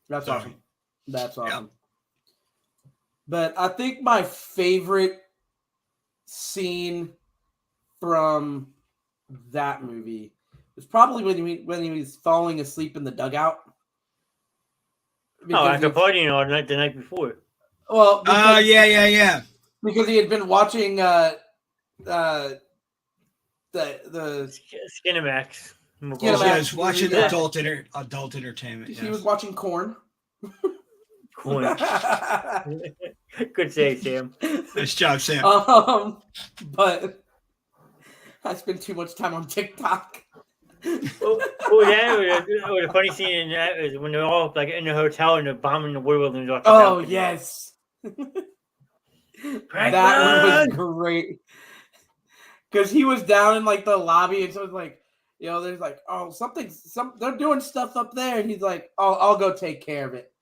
That's awesome. That's awesome. Yeah. But I think my favorite scene from that movie was probably when he was falling asleep in the dugout. After partying all night the night before. Well, yeah. Because he had been watching the Skinemax. He was watching adult entertainment. He was watching Corn. Good save, Sam. Nice job, Sam. But I spend too much time on TikTok. The funny scene in that is when they're all like in the hotel and they're bombing the world and they're oh yes. That was great. Because he was down in like the lobby and so it's like, there's like, oh, they're doing stuff up there, and he's like, oh, I'll go take care of it.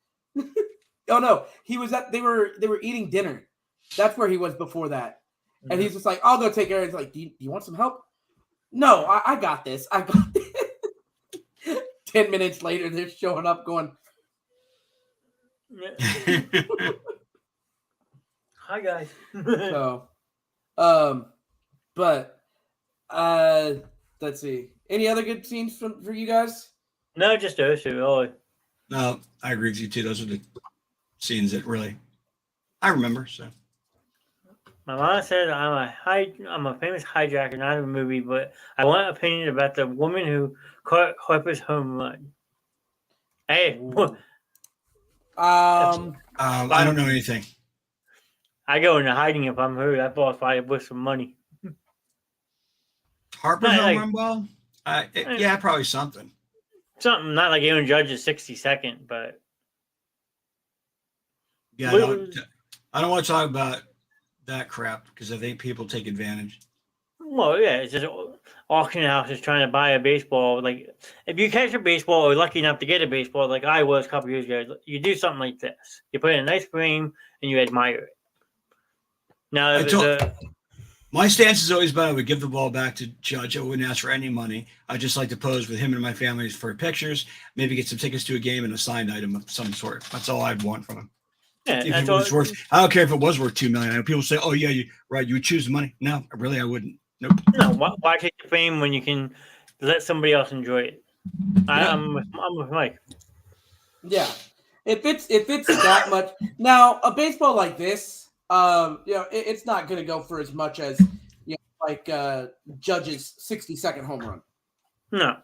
Oh no, they were eating dinner. That's where he was before that. Mm-hmm. And he's just like, I'll go take care of it. He's like, do you want some help? No, I got this. 10 minutes later, they're showing up going, hi guys. So, but Let's see. Any other good scenes for you guys? No, just those two. Really. No, I agree with you too. Those are the scenes that really I remember. So My mom says I'm a famous hijacker, not a movie, but I want an opinion about the woman who caught Harper's home run. Hey, I don't know anything. I go into hiding if I'm her. That ball's probably worth some money. Harper Not home like- run ball? Yeah, probably something. Something not like Aaron Judge's 62nd, but Yeah, I don't want to talk about that crap because I think people take advantage. well, yeah, it's just auction houses trying to buy a baseball. Like if you catch a baseball or lucky enough to get a baseball, like I was a couple years ago, you do something like this. You put it in a nice frame and you admire it. Now, if my stance has always been I would give the ball back to Judge. I wouldn't ask for any money. I'd just like to pose with him and my family for pictures, maybe get some tickets to a game and a signed item of some sort. That's all I'd want from him. yeah, If that's it was all, worth, I don't care if it was worth $2 million. I know people say, "Oh yeah, you would choose the money." No, really, I wouldn't. Nope. no, why take the fame when you can let somebody else enjoy it? I'm with Mike. Yeah, if it's that much now, a baseball like this, it's not going to go for as much as like Judge's 60-second home run. No,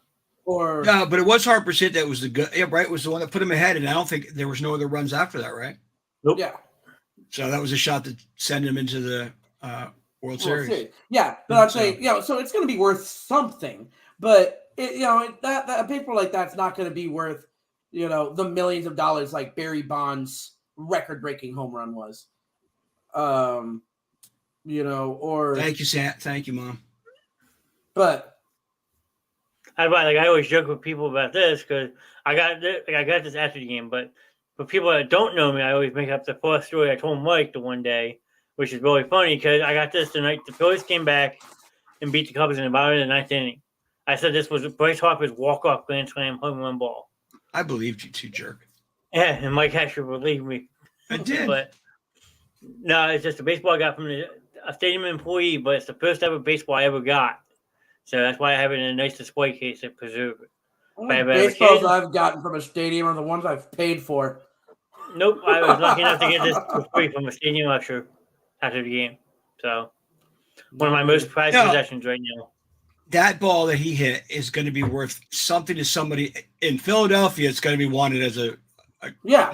Or Yeah, but it was Harper's hit that was the good. Yeah, right, was the one that put him ahead, and I don't think there was no other runs after that, right? nope. yeah, So that was a shot to send him into the World Series. Yeah, but I'm saying, so it's going to be worth something, but that a paper like that's not going to be worth, the millions of dollars like Barry Bonds' record-breaking home run was. Or Thank you, Sam. Thank you, Mom. but I always joke with people about this because I got this after the game, but for people that don't know me, I always make up the first story I told Mike the one day, which is really funny because I got this the night the Phillies came back and beat the Cubs in the bottom of the ninth inning. I said this was Bryce Harper's walk-off grand slam home run ball. I believed you too, jerk. Yeah, and Mike actually believed me. I did. But no, it's just a baseball I got from a stadium employee, but it's the first ever baseball I ever got. So that's why I have it in a nice display case to preserve it. Baseballs I've gotten from a stadium are the ones I've paid for. Nope, I was lucky enough to get this for free from a stadium usher after the game. So one of my most prized possessions right now. That ball that he hit is going to be worth something to somebody in Philadelphia. It's going to be wanted as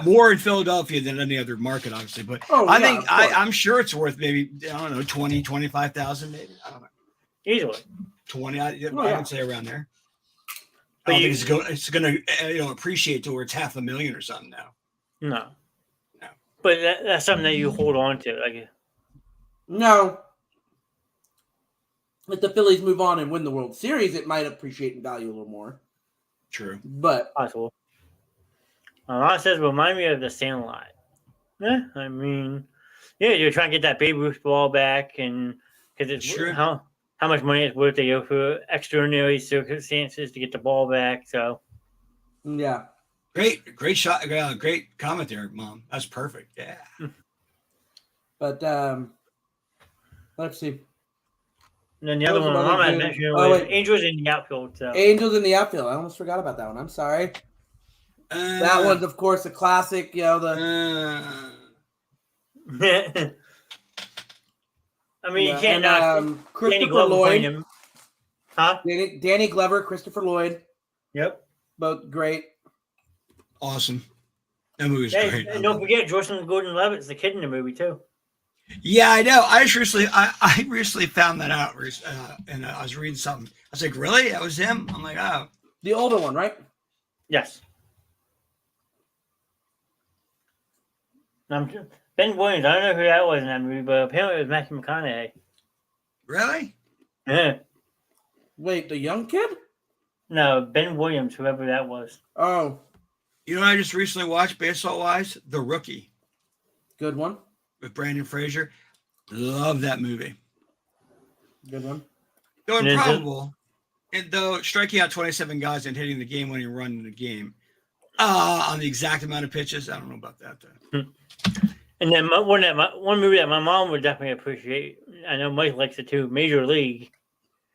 more in Philadelphia than any other market, obviously. But I think I'm sure it's worth maybe, I don't know, 20, 25,000 maybe. I don't know. Easily. 20, I would say around there. But I don't think it's going to appreciate to where it's $500,000 or something now. No. But that's something that you hold on to. No. If the Phillies move on and win the World Series, it might appreciate in value a little more. True. But possible. Ron says, remind me of the Sandlot. Yeah, I mean, yeah, you're trying to get that Babe Ruth ball back, and because it's true. How much money it's worth to go for extraordinary circumstances to get the ball back. So, yeah, great shot, great comment there, Mom. That's perfect. Yeah. But let's see. And then the other one, Mom had mentioned was Angels in the outfield. So. Angels in the outfield. I almost forgot about that one. I'm sorry. That one's, of course, a classic. I mean, you can't knock Christopher Lloyd. Him. Huh? Danny Glover, Christopher Lloyd. Yep. Both great. Awesome. That movie's great. And don't forget, Jocelyn Gordon-Levitt's the kid in the movie, too. Yeah, I know. I recently found that out, and I was reading something. I was like, really? That was him? I'm like, oh. The older one, right? Yes. Ben Williams, I don't know who that was in that movie, but apparently it was Matthew McConaughey. Really? Yeah. Wait, the young kid? No, Ben Williams, whoever that was. Oh. You know what I just recently watched, baseball-wise? The Rookie. Good one. With Brandon Fraser. Love that movie. Good one. Though improbable, though striking out 27 guys and hitting the game-winning run in the game on the exact amount of pitches, I don't know about that, though. And then one movie that my mom would definitely appreciate, I know Mike likes it too, Major League.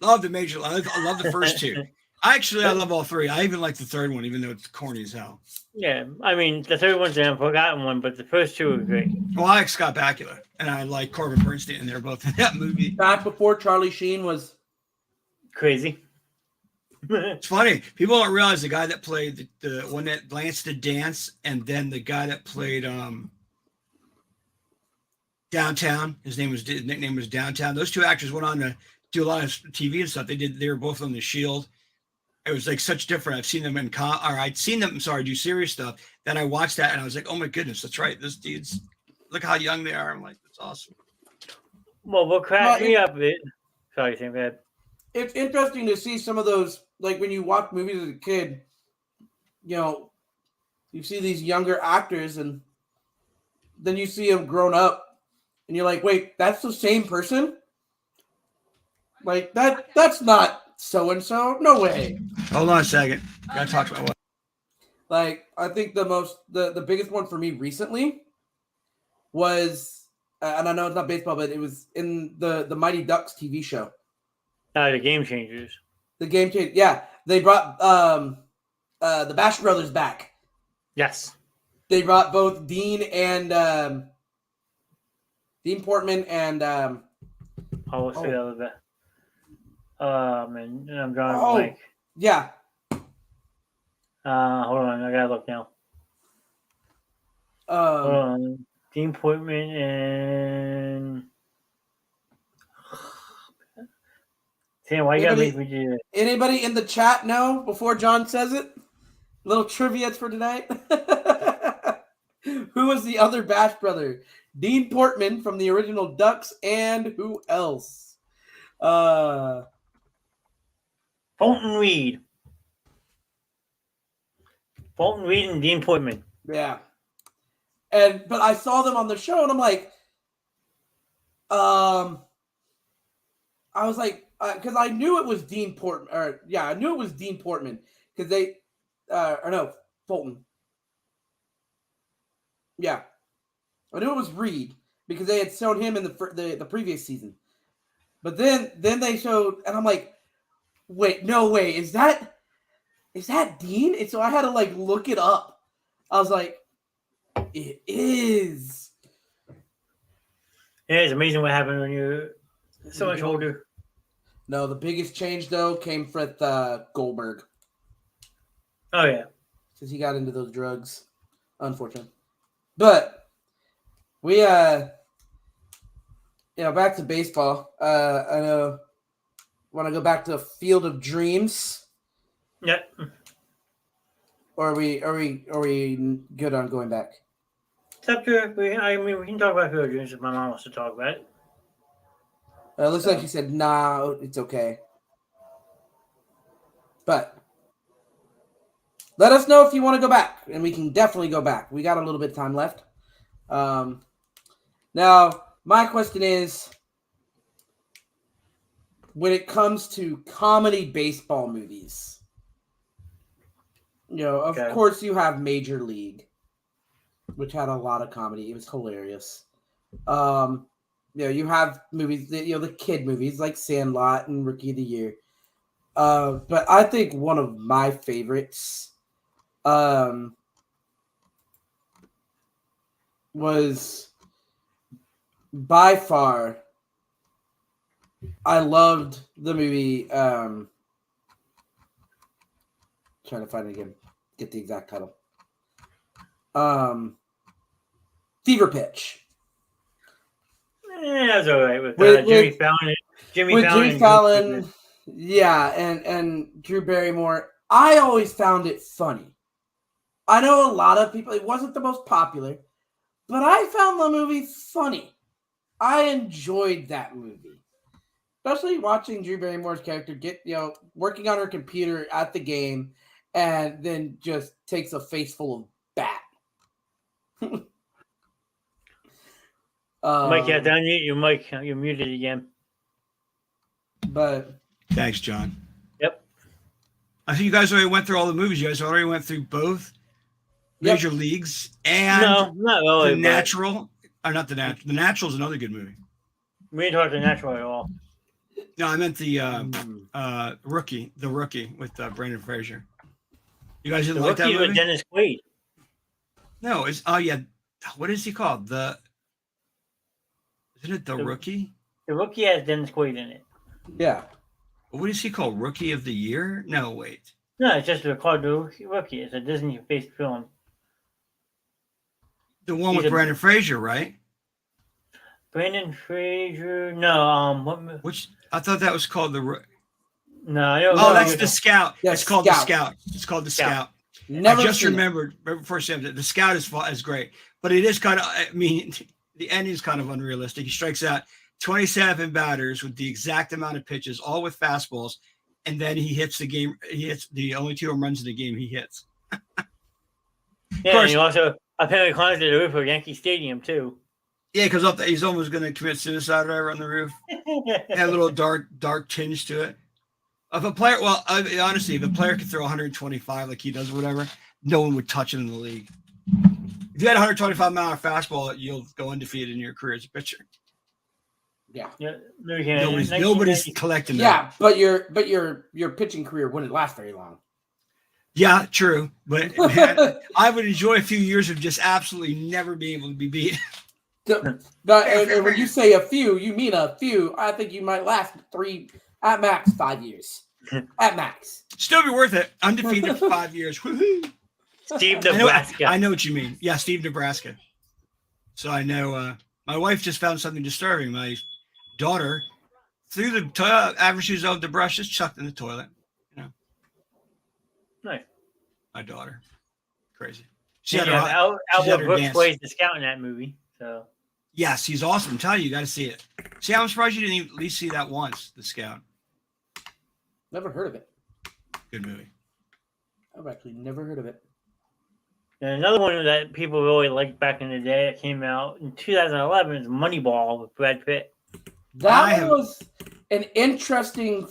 Love the Major. I love the first two. I love all three. I even like the third one, even though it's corny as hell. Yeah, I mean the third one's an forgotten one, but the first two are great. Well, I like Scott Bakula, and I like Corbin Bernstein, and they're both in that movie. Back before Charlie Sheen was crazy. It's funny. People don't realize the guy that played the one that Lance did Dance, and then the guy that played Downtown. His nickname was Downtown. Those two actors went on to do a lot of TV and stuff. They were both on The Shield. It was like such different. I've seen them do serious stuff. Then I watched that and I was like, oh my goodness, that's right. Those dudes, look how young they are. I'm like, that's awesome. Well, what cracked me up a bit. Sorry, Sam, go ahead. It's interesting to see some of those, like when you watch movies as a kid, you see these younger actors and then you see them grown up and you're like, wait, that's the same person? Like that's not so-and-so. No way. Hold on a second. Gotta talk about what. Like, I think the biggest one for me recently was, and I know it's not baseball, but it was in the Mighty Ducks TV show. The Game Changers. The Game Changers. Yeah. They brought the Bash Brothers back. Yes. They brought both Dean and Dean Portman and I'll say that was that. And I'm drawing a blank. Yeah. Hold on, I gotta look now. Hold on. Dean Portman and Sam, why you gotta make me do that? Anybody in the chat know before John says it? Little trivia for tonight. Who was the other Bash brother? Dean Portman from the original Ducks, and who else? Fulton Reed. Fulton Reed and Dean Portman. Yeah. But I saw them on the show and I'm like, I was like, because I knew it was Dean Portman, I knew it was Dean Portman because they, Fulton. Yeah. I knew it was Reed because they had shown him in the previous season. But then they showed, and I'm like, wait, no way, is that Dean? And so I had to like look it up. I was like, it is. Yeah, it's amazing what happened when you're so much older. No, the biggest change though came with Goldberg. Oh yeah, because he got into those drugs, unfortunately. But we back to baseball. I know. Want to go back to Field of Dreams? Yeah. Or are we good on going back? Except we can talk about Field of Dreams if my mom wants to talk about it. It looks like she said, nah, it's okay. But let us know if you want to go back, and we can definitely go back. We got a little bit of time left. Now, my question is, when it comes to comedy baseball movies, of course you have Major League, which had a lot of comedy. It was hilarious. You have movies, the kid movies like Sandlot and Rookie of the Year. But I think one of my favorites was by far, I loved the movie. Trying to find it again, get the exact title. Fever Pitch. That's all right with Jimmy Fallon. Yeah, and Drew Barrymore. I always found it funny. I know a lot of people, it wasn't the most popular, but I found the movie funny. I enjoyed that movie. Especially watching Drew Barrymore's character get, working on her computer at the game and then just takes a face full of bat. Mike, you have to unmute your mic. You're muted again. But thanks, John. Yep. I think you guys already went through all the movies. You guys already went through both Major Leagues and not really, The Natural. Or not The Natural. The Natural is another good movie. We didn't talk The Natural at all. No, I meant the rookie. The rookie with Brandon Fraser. You guys didn't The like that Rookie movie? with Dennis Quaid. No, it's yeah. What is he called? Isn't it the Rookie? The Rookie has Dennis Quaid in it. Yeah. What is he called? Rookie of the Year? No, wait. No, it's just called The Rookie. It's a Disney-based film. The one with He's a- Brandon Fraser, right? Brandon Fraser. No, Which I thought that was called the. No, I don't Oh, know. that's the Scout. The It's called the Scout. It's called the Scout. Scout. Never I just seen it. remembered right before Sam said the Scout is great, but it is kind of. I mean, the ending is kind of unrealistic. He strikes out 27 batters with the exact amount of pitches, all with fastballs, and then he hits the game. He hits the only 2 home runs in the game. He hits. Yeah, and he also apparently climbs to the roof of Yankee Stadium too. Yeah, because he's almost going to commit suicide right on the roof. Had a little dark tinge to it. If a player, honestly, if a player could throw 125 like he does, or whatever, no one would touch him in the league. If you had a 125-mile fastball, you'll go undefeated in your career as a pitcher. Yeah. Yeah, Nobody's collecting that. Yeah, but your pitching career wouldn't last very long. Yeah, true. But man, I would enjoy a few years of just absolutely never being able to be beat. And when you say a few, you mean a few. I think you might last 3, at max 5 years. At max. Still be worth it. Undefeated for 5 years. Woohoo! Steve Nebraska. I know what you mean. Yeah, Steve Nebraska. So I know my wife just found something disturbing. My daughter threw the toilet after she was over the brush, just chucked in the toilet. You know. Nice. My daughter. Crazy. Albert Brooks dance. plays the Scout in that movie. So Yes, he's awesome. I'm telling you, you got to see it. See, I'm surprised you didn't even at least see that once, The Scout. Never heard of it. Good movie. I've actually never heard of it. and another one that people really liked back in the day that came out in 2011 is Moneyball with Brad Pitt. That was an interesting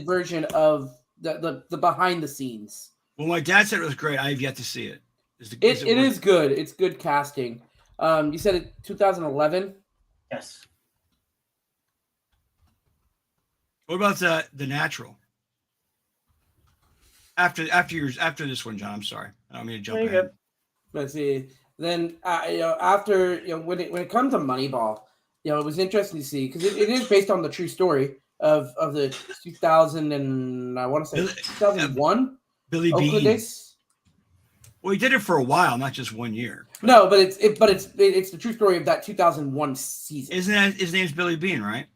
version of the behind the scenes. Well, my dad said it was great. I have yet to see it. It is good. It's good casting. You said it 2011. Yes. What about the Natural? After this one, John. I'm sorry. I don't mean to jump ahead. Let's see. Then after when it comes to Moneyball, it was interesting to see because it is based on the true story of the 2000 and I want to say 2001 Billy Oakland Bean. days. Well, he did it for a while, not just 1 year. No, but it's the true story of that 2001 season. Isn't that his name's Billy Bean, right?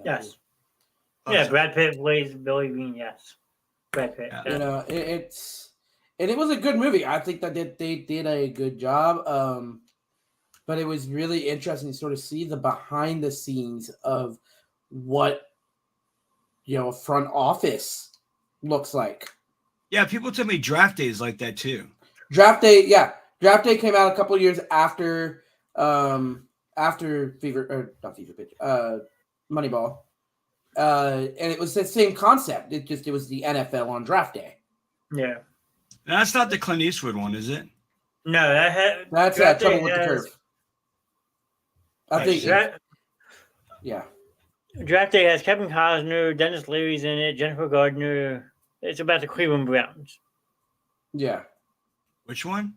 Yes. Oh, Yeah, so- Brad Pitt plays Billy Bean. Yes, Brad Pitt. Yeah. It was a good movie. I think that they did a good job. But it was really interesting to sort of see the behind the scenes of what a front office looks like. Yeah, people tell me Draft Day is like that too. Draft Day came out a couple of years after Moneyball. And it was the same concept. It was the NFL on Draft Day. Yeah. Now, that's not the Clint Eastwood one, is it? No, That's Draft Day Trouble with the Curve. I think. Draft Day has Kevin Costner, Dennis Leary's in it, Jennifer Gardner. It's about the Cleveland Browns. Yeah. Which one?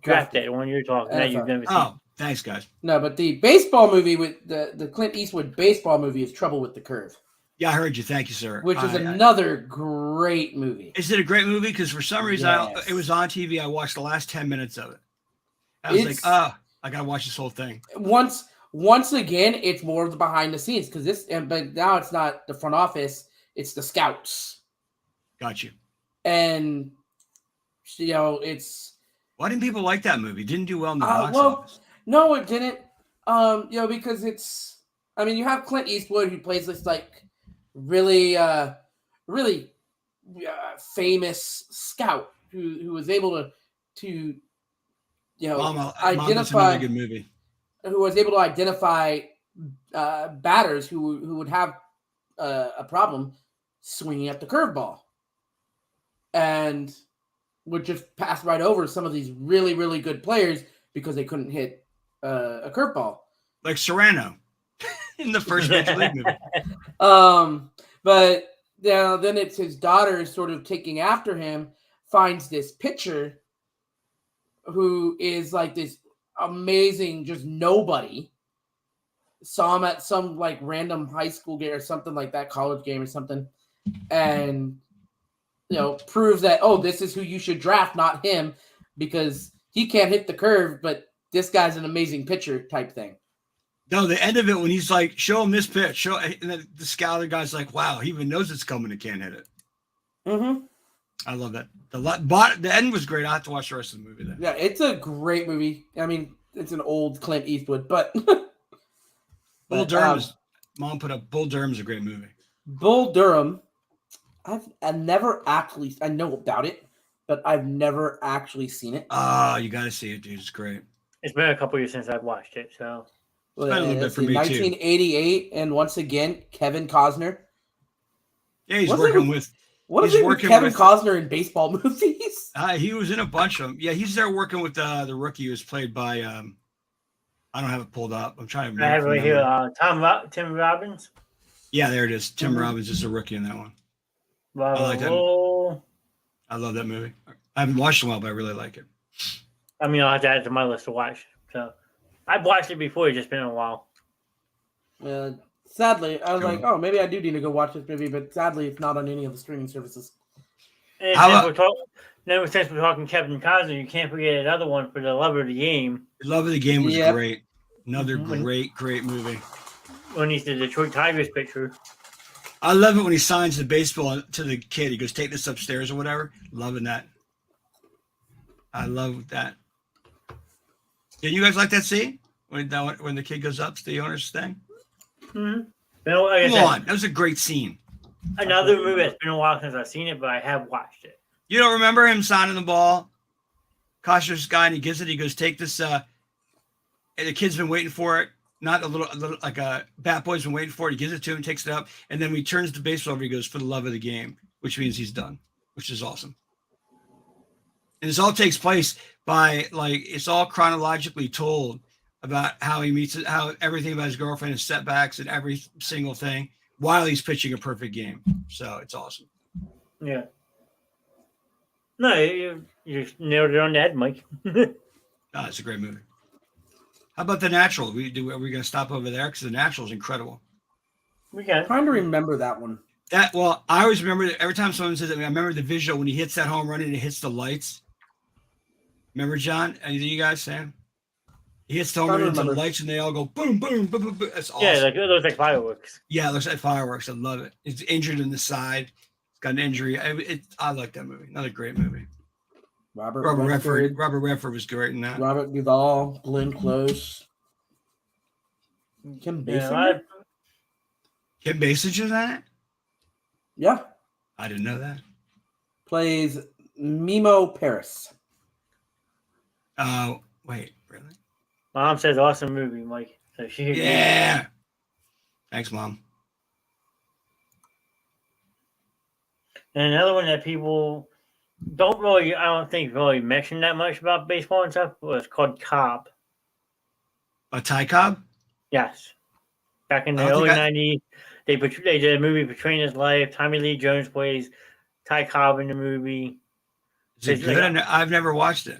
Draft Day, the one you're talking about. You've never seen. Oh, thanks, guys. No, but the baseball movie with the Clint Eastwood baseball movie is Trouble with the Curve. Yeah, I heard you. Thank you, sir. Which is another great movie. Is it a great movie? Because for some reason, Yes. it was on TV. I watched the last 10 minutes of it. I was like, I got to watch this whole thing. Once again, it's more of the behind the scenes but now it's not the front office, it's the scouts. Got you. And it's why didn't people like that movie? It didn't do well in the box office. No, it didn't. Because you have Clint Eastwood who plays this like really famous scout who was able to identify good movie. Who was able to identify batters who would have a problem swinging at the curveball and would just pass right over some of these really, really good players because they couldn't hit a curveball. Like Serrano. in the first Major League movie. But then it's his daughter sort of taking after him, finds this pitcher who is like this amazing, just nobody. Saw him at some like random high school game or something like that, college game or something, and proves that, oh, this is who you should draft, not him, because he can't hit the curve, but this guy's an amazing pitcher type thing. No, the end of it when he's like, show him this pitch, and then the scouter guy's like, wow, he even knows it's coming and can't hit it. Mm-hmm. I love that. The end was great. I have to watch the rest of the movie then. Yeah, it's a great movie. I mean, it's an old Clint Eastwood, but Bull Durham Mom put up Bull Durham's a great movie. Bull Durham, I've never actually, I know about it, but I've never actually seen it. Oh, you got to see it, dude. It's great. It's been a couple years since I've watched it, so. It's been a little bit for me 1988, too. And once again, Kevin Costner. Yeah, he's working with. What is it with Kevin Costner in baseball movies? He was in a bunch of them. Yeah, he's there working with the rookie who was played by. I don't have it pulled up. I'm trying to. I have it right here. Tim Robbins. Yeah, there it is. Tim Robbins is a rookie in that one. I like that. I love that movie. I haven't watched it in a while, but I really like it. I mean, I'll have to add it to my list to watch. So, I've watched it before. It's just been a while. Sadly, I was like, oh, maybe I do need to go watch this movie, but sadly, it's not on any of the streaming services. And since we're talking Kevin Costner, you can't forget another one for The Love of the Game. The Love of the Game was great. Another great movie. When he's the Detroit Tigers pitcher. I love it when he signs the baseball to the kid. He goes, take this upstairs or whatever. Loving that. I love that. Did you guys like that scene? When the kid goes up to the owner's thing? Mm-hmm. Come on. That was a great scene. Another movie that's been a while since I've seen it, but I have watched it. You don't remember him signing the ball? Costner's guy, and he gives it. He goes, take this. And the kid's been waiting for it. Not a little like a bat boy's been waiting for it. He gives it to him, takes it up, and then when he turns the baseball over, he goes, for the love of the game, which means he's done, which is awesome. And this all takes place by it's all chronologically told about how he meets it, how everything about his girlfriend, his setbacks, and every single thing while he's pitching a perfect game. So it's awesome. Yeah. No, you nailed it on the head, Mike. It's a great movie. How about The Natural? Are we going to stop over there? Because The Natural is incredible. We can. I'm trying to remember that one. I always remember that every time someone says it, I remember the visual when he hits that home run and it hits the lights. Remember, John? Anything you guys, Sam? He hits the home run into the lights and they all go boom, boom, boom, boom, boom. That's awesome. Yeah, it looks like fireworks. Yeah, it looks like fireworks. I love it. It's injured in the side. It's got an injury. I like that movie. Another great movie. Robert Redford was great in that. Robert Duvall, Glenn Close. Kim Basinger? Kim Basinger in that? Yeah. I didn't know that. Plays Mimo Paris. Wait, really? Mom says awesome movie, Mike. So yeah. Thanks, Mom. And another one that people don't really, I don't think really mention that much about baseball and stuff, was called Cobb. A Ty Cobb? Yes. Back in the early 90s, they did a movie portraying his life. Tommy Lee Jones plays Ty Cobb in the movie. Is it good? I've never watched it.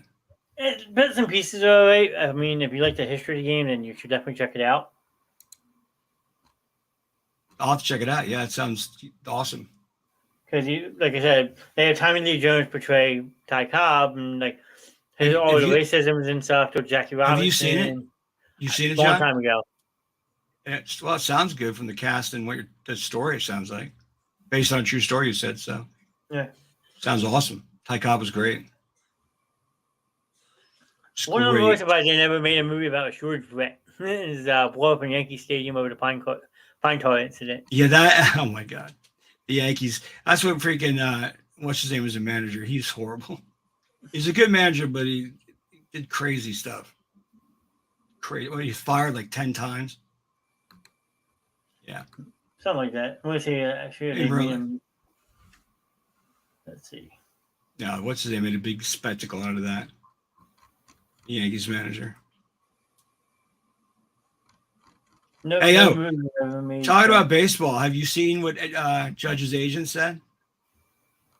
Bits and pieces are all right. I mean, if you like the history of the game, then you should definitely check it out. I'll have to check it out. Yeah, it sounds awesome. Because, like I said, they had Tommy Lee Jones portray Ty Cobb and all the racism and stuff to Jackie Robinson. Have you seen it? You've seen it, John? A long John? time ago. It sounds good from the cast and what the story sounds like. Based on a true story, you said so. Yeah. Sounds awesome. Ty Cobb was great. One of the most about they never made a movie about a shortage threat is blow up in Yankee Stadium over the pine tar incident. Yeah, oh my God. The Yankees. That's what freaking, what's his name was a manager. He's horrible. He's a good manager, but he did crazy stuff. Crazy. Well, he fired like 10 times. Yeah. Something like that. Let's see. Let's see. No, what's his name? Made a big spectacle out of that. Yankees manager. No, Hey, no yo, movie ever made talking sense. about baseball, have you seen what Judge's agent said?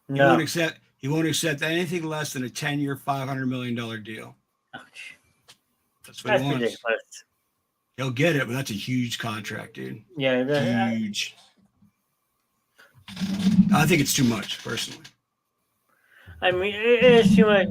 He No. won't accept anything less than a 10-year, $500 million deal. Ouch. That's what he That's wants. ridiculous. He'll get it, but that's a huge contract, dude. Yeah, Huge. I think it's too much, personally. I mean, it's too much.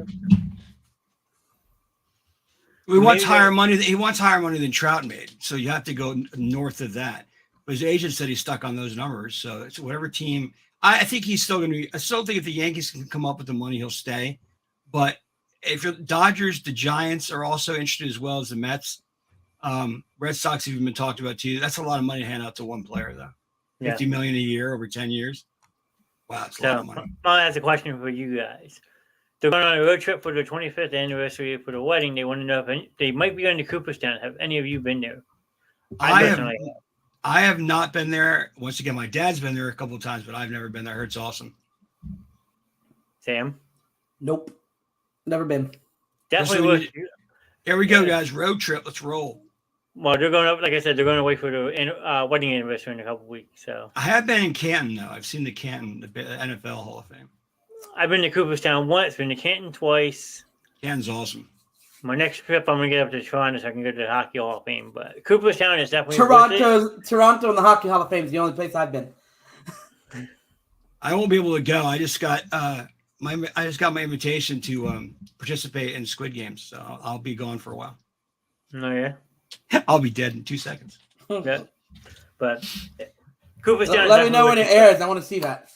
He wants Maybe higher money. He wants higher money than Trout made, so you have to go north of that. But his agent said he's stuck on those numbers. So it's whatever team. I think he's still going to be. I still think if the Yankees can come up with the money, he'll stay. But if the Dodgers, the Giants are also interested as well as the Mets. Red Sox have even been talked about too. That's a lot of money to hand out to one player, though. Yeah. $50 million a year over 10 years. Wow, it's a lot of money. I'll ask a question for you guys. They're going on a road trip for the 25th anniversary for the wedding. They want to know if they might be going to Cooperstown. Have any of you been there? I have not been there. Once again, my dad's been there a couple of times, but I've never been there. I heard it's awesome. Sam? Nope. Never been. Definitely worth. Here we go, guys. Road trip. Let's roll. Well, they're going up. Like I said, they're going away for the wedding anniversary in a couple weeks. So I have been in Canton, though. I've seen the Canton, the NFL Hall of Fame. I've been to Cooperstown once. Been to Canton twice. Canton's awesome. My next trip, I'm going to get up to Toronto so I can go to the Hockey Hall of Fame. But Cooperstown is definitely Toronto and the Hockey Hall of Fame is the only place I've been. I won't be able to go. I just got my invitation to participate in Squid Games, so I'll be gone for a while. Oh yeah. I'll be dead in 2 seconds. Yeah. But Cooperstown. Let me know when it airs. I want to see that.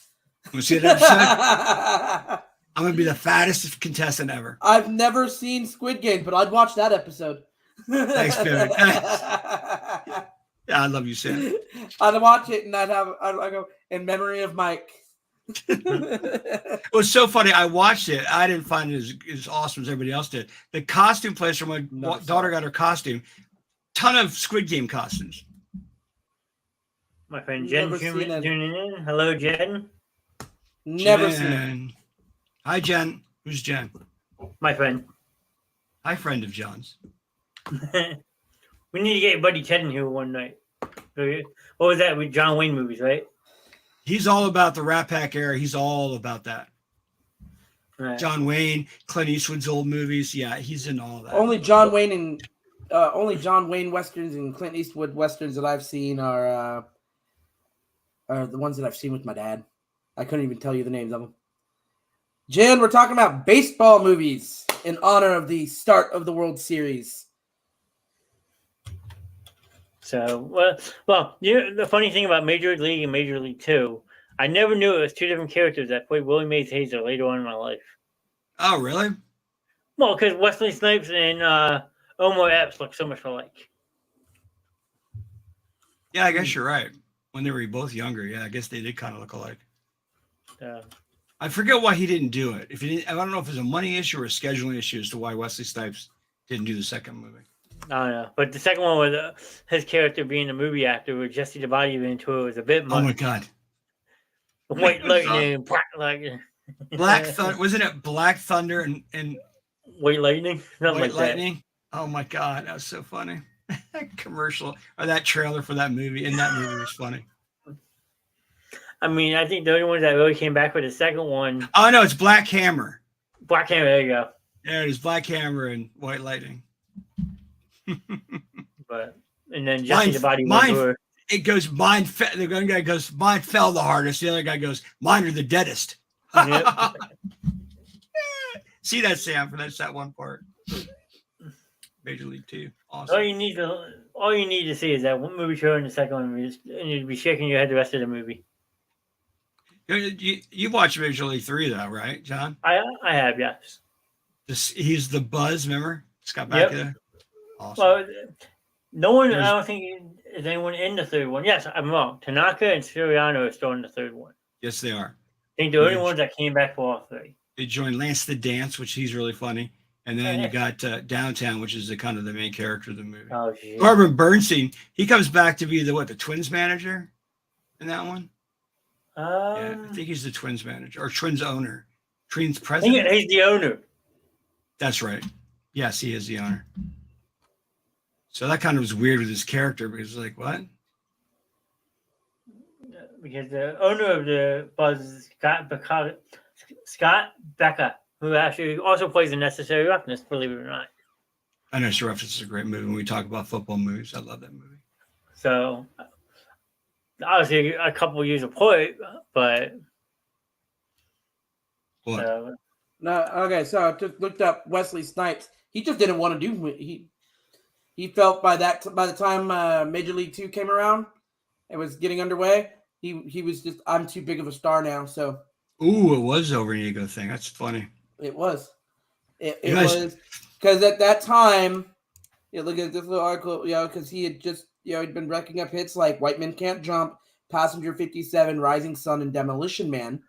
Want to see that episode? I'm gonna be the fattest contestant ever. I've never seen Squid Game, but I'd watch that episode. Thanks, Barry. Yeah, I love you, Sam. I'd watch it and I'd go in memory of Mike. It was so funny. I watched it. I didn't find it as awesome as everybody else did. The costume place where my daughter got her costume, ton of Squid Game costumes. My friend Jen tuning in. Hello, Jen. Never seen it. Hi, Jen. Who's Jen? My friend. Hi, friend of John's. We need to get Buddy Ted in here one night. What was that with John Wayne movies, right? He's all about the Rat Pack era. He's all about that. Right. John Wayne, Clint Eastwood's old movies. Yeah, he's in all that. Only John Wayne westerns and Clint Eastwood westerns that I've seen are the ones that I've seen with my dad. I couldn't even tell you the names of them. Jen, we're talking about baseball movies in honor of the start of the World Series. So, well, the funny thing about Major League and Major League 2, I never knew it was two different characters that played Willie Mays Hayes later on in my life. Oh, really? Well, because Wesley Snipes and Omar Epps look so much alike. Yeah, I guess you're right. When they were both younger, yeah, I guess they did kind of look alike. I forget why he didn't do it. I don't know if it's a money issue or a scheduling issue as to why Wesley Snipes didn't do the second movie. I don't know. But the second one was his character being a movie actor with Jesse the Body Ventura was a bit much. Oh, my God. White Lightning, Black Lightning. Black Thunder. Wasn't it Black Thunder and White Lightning? White Lightning? Oh, my God. That was so funny. That commercial or that trailer for that movie was funny. I mean, I think the only ones that really came back for the second one. Oh, no, it's Black Hammer. Black Hammer, there you go. Yeah, it is Black Hammer and White Lightning. And then Jesse the Body Ventura. It goes the one guy goes, mine fell the hardest. The other guy goes, mine are the deadest. Yep. See that, Sam, for that one part. Major League 2. Awesome. All you need to see is that one movie trailer and the second one, and you'd be shaking your head the rest of the movie. You watched Major League 3 though, right, John? I have, yes. He's the Buzz, remember? Scott Bakula. Yep. Awesome. Well, no one. I don't think is anyone in the third one. Yes, I'm wrong. Tanaka and Siriano are still in the third one. Yes, they are. I think the only ones that came back for all three. They joined Lance the Dance, which he's really funny. And then you got Downtown, which is the kind of the main character of the movie. Oh, shit. Barbara Bernstein, he comes back to be the Twins manager in that one? Yeah, I think he's the Twins manager or Twins owner. Twins president? He's the owner. That's right. Yes, he is the owner. So that kind of was weird with his character because like what? Because the owner of the Buzz is Scott Becker, who actually also plays in Necessary Roughness, believe it or not. I know Reference is a great movie. When we talk about football movies, I love that movie. So obviously a couple years apart, but What? No, okay. So I just looked up Wesley Snipes. He just didn't want to do. He felt by the time Major League 2 came around, it was getting underway. He was just, I'm too big of a star now. So Ooh, it was over an ego thing. That's funny. it was. It guys- was because at that time, look at this little article, because he had just, he'd been racking up hits like White Men Can't Jump, Passenger 57, Rising Sun, and Demolition Man.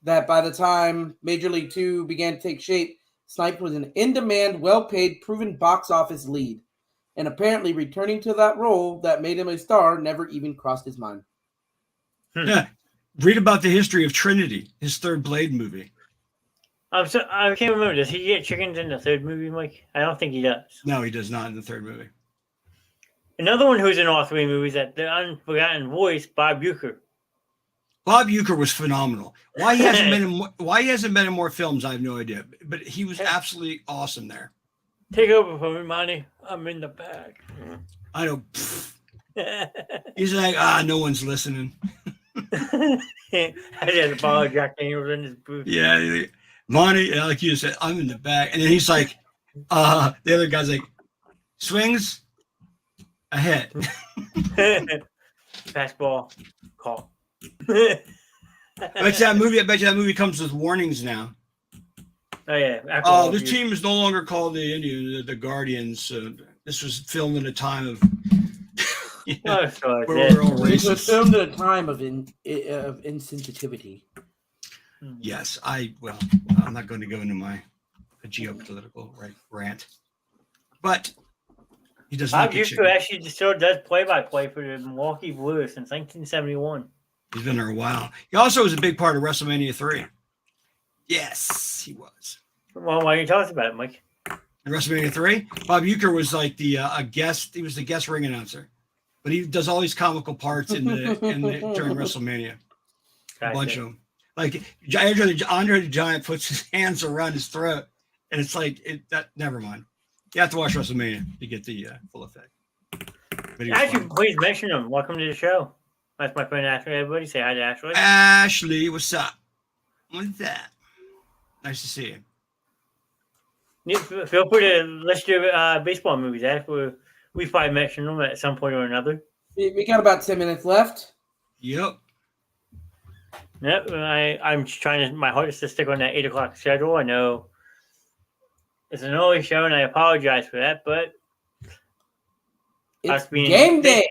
That by the time Major League 2 began to take shape, Snipes was an in-demand, well-paid, proven box office lead. And apparently returning to that role that made him a star never even crossed his mind. Yeah. Read about the history of Trinity, his third Blade movie. I can't remember. Does he get chickens in the third movie, Mike? I don't think he does. No, he does not in the third movie. Another one who's in all three movies, that the unforgotten voice, Bob Uecker. Bob Uecker was phenomenal. Why he hasn't been in more films, I have no idea. But he was absolutely awesome there. Take over for me, Monty. I'm in the back. I know. He's like, no one's listening. He has a ball of Jack Daniels in his booth. Yeah, Monty, like you said, I'm in the back, and then he's like, the other guy's like, swings ahead. Fastball call. I bet you that movie comes with warnings now. Oh yeah. This team is no longer called the Indians, the Guardians. This was filmed in a time of where we're all It was racist. filmed at a time of insensitivity. Yes, I'm not going to go into my geopolitical rant, but he does not Bob get Uecker actually still does play-by-play for the Milwaukee Brewers since 1971. He's been there a while. He also was a big part of WrestleMania 3. Yes, he was. Well, why don't you tell us about it, Mike? In WrestleMania 3, Bob Uecker was like the a guest. He was the guest ring announcer, but he does all these comical parts during WrestleMania. Gotcha. A bunch of them. Like Andre the Giant puts his hands around his throat, and it's like never mind. You have to watch WrestleMania to get the full effect. Actually, please mention him. Welcome to the show. That's my friend Ashley. Everybody say hi to Ashley. Ashley, what's up? What's that? Nice to see you. Yeah, feel free to list your baseball movies. We probably mentioned them at some point or another. We got about 10 minutes left. Yep. Yep. I'm trying to. My heart is to stick on that 8:00 schedule. I know it's an early show, and I apologize for that, but it's game day.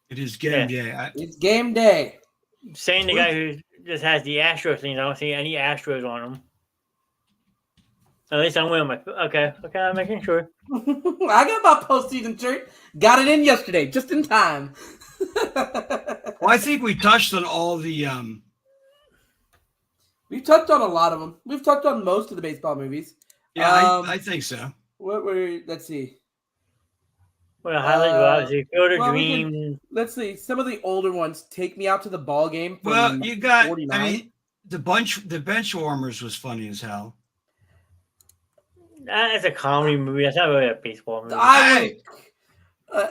It is game day. It's game day. Saying the guy who just has the Astros things, I don't see any Astros on them. At least I'm wearing my. Okay, I'm making sure. I got my postseason shirt. Got it in yesterday, just in time. Well, I think we touched on all the. We've touched on a lot of them. We've touched on most of the baseball movies. Yeah, I think so. Let's see. Well, highlight Field of Dreams. Let's see some of the older ones. Take Me Out to the Ball Game. Well, you got. 49. I mean, the bench warmers was funny as hell. That's a comedy movie. That's not really a baseball movie.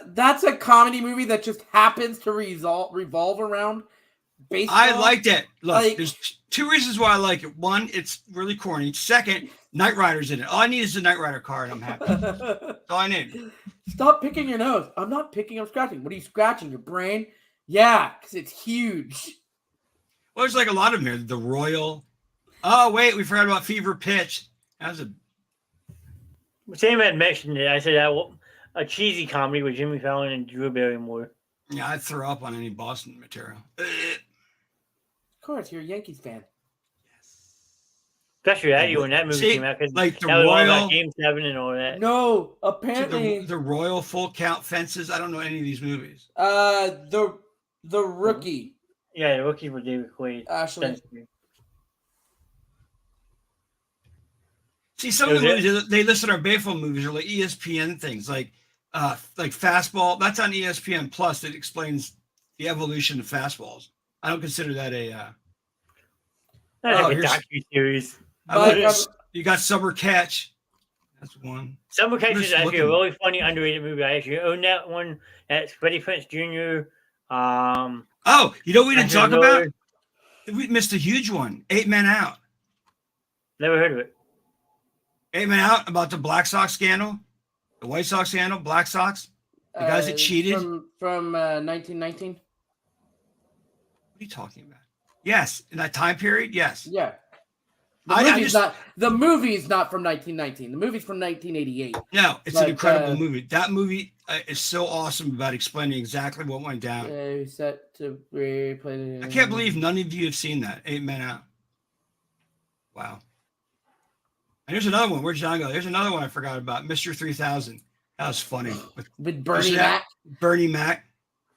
That's a comedy movie that just happens to revolve around baseball. I liked it. Look, there's two reasons why I like it. One, it's really corny. Second, Knight Rider's in it. All I need is a Knight Rider card. I'm happy. That's all I need. Stop picking your nose. I'm not picking. I'm scratching. What are you scratching? Your brain? Yeah, because it's huge. Well, there's like a lot of them here. The Royal. Oh, wait. We forgot about Fever Pitch. That was Sam had mentioned it. I said a cheesy comedy with Jimmy Fallon and Drew Barrymore. Yeah, I'd throw up on any Boston material. Of course, you're a Yankees fan. Especially that when that movie came out, because like the that was all Royal about Game 7 and all that. No, apparently the Royal Full Count Fences. I don't know any of these movies. The Rookie. Yeah, the Rookie with David Quaid. Ashley. See, some of the movies they list in our baseball movies are like ESPN things, like fastball. That's on ESPN Plus. That explains the evolution of fastballs. I don't consider that a. That's like a docu-series. You got Summer Catch. That's one. Summer Catch is actually a really funny, underrated movie. I actually own that one. That's Freddie Prinze Jr. Oh, you know what we didn't talk about? We missed a huge one. 8 Men Out. Never heard of it. 8 Men Out, about the Black Sox scandal, the White Sox scandal, Black Sox, the guys that cheated. From 1919. What are you talking about? Yes, in that time period, yes. Yeah. The movie's not from 1919. The movie's from 1988. No, it's an incredible movie. That movie is so awesome about explaining exactly what went down. Set to replay. I can't believe none of you have seen that. 8 Men Out. Wow. And here's another one. Where'd John go? There's another one I forgot about. Mr. 3000. That was funny. With Bernie Mac. Bernie Mac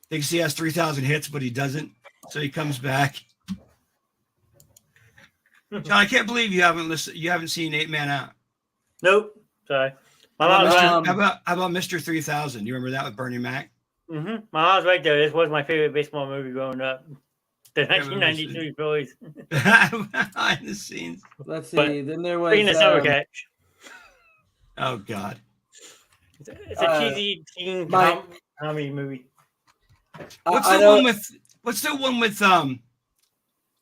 thinks he has 3,000 hits, but he doesn't. So he comes back. John, I can't believe you haven't seen 8 Man Out. Nope. Sorry. How about Mr. 3000? You remember that with Bernie Mac? Mm-hmm. My mom's right there. This was my favorite baseball movie growing up. The 1993 Phillies. Behind the scenes. Let's see. Then there was the Summer Catch. Oh God. It's a cheesy teen comedy movie. What's the one with Tom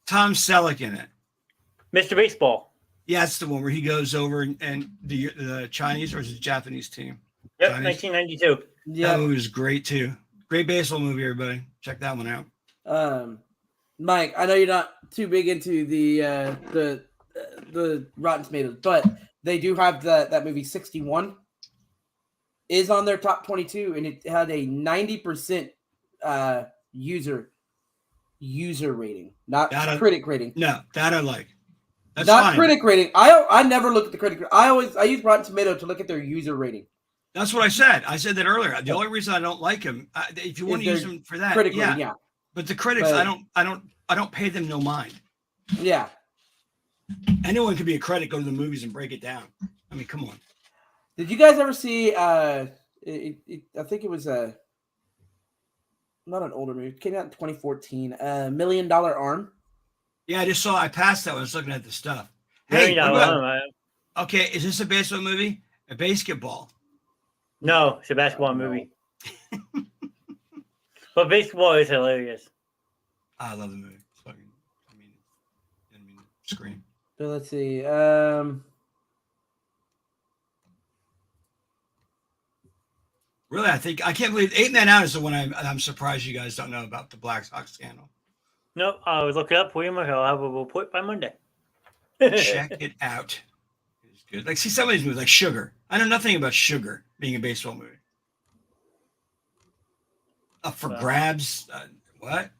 Selleck in it? Mr. Baseball. Yeah, that's the one where he goes over and the Chinese or is it Japanese team? Yep, Chinese? 1992. Yeah, that movie was great too. Great baseball movie, everybody. Check that one out. Mike, I know you're not too big into the Rotten Tomatoes, but they do have that movie 61 is on their top 22, and it had a 90% user rating, not critic rating. No, that I like. That's not fine. Critic rating. I never look at the critic. I use Rotten Tomato to look at their user rating. That's what I said. I said that earlier. The only reason I don't like them, if you want to use them for that, critic rating, yeah. But the critics, I don't pay them no mind. Yeah. Anyone could be a critic, go to the movies and break it down. I mean, come on. Did you guys ever see? I think it was not an older movie. It came out in 2014. $1 Million Arm. Yeah, I passed that when I was looking at the stuff. Hey, okay, is this a baseball movie? A basketball? No, it's a basketball movie. But baseball is hilarious. I love the movie. Didn't mean to scream. So let's see. Really, I can't believe 8 Men Out is the one I'm surprised you guys don't know about the Black Sox scandal. No, I'll look it up for you. I'll have a report by Monday. Check it out. It's good. Like, see some of these movies, like Sugar. I know nothing about Sugar being a baseball movie. Up for grabs. What?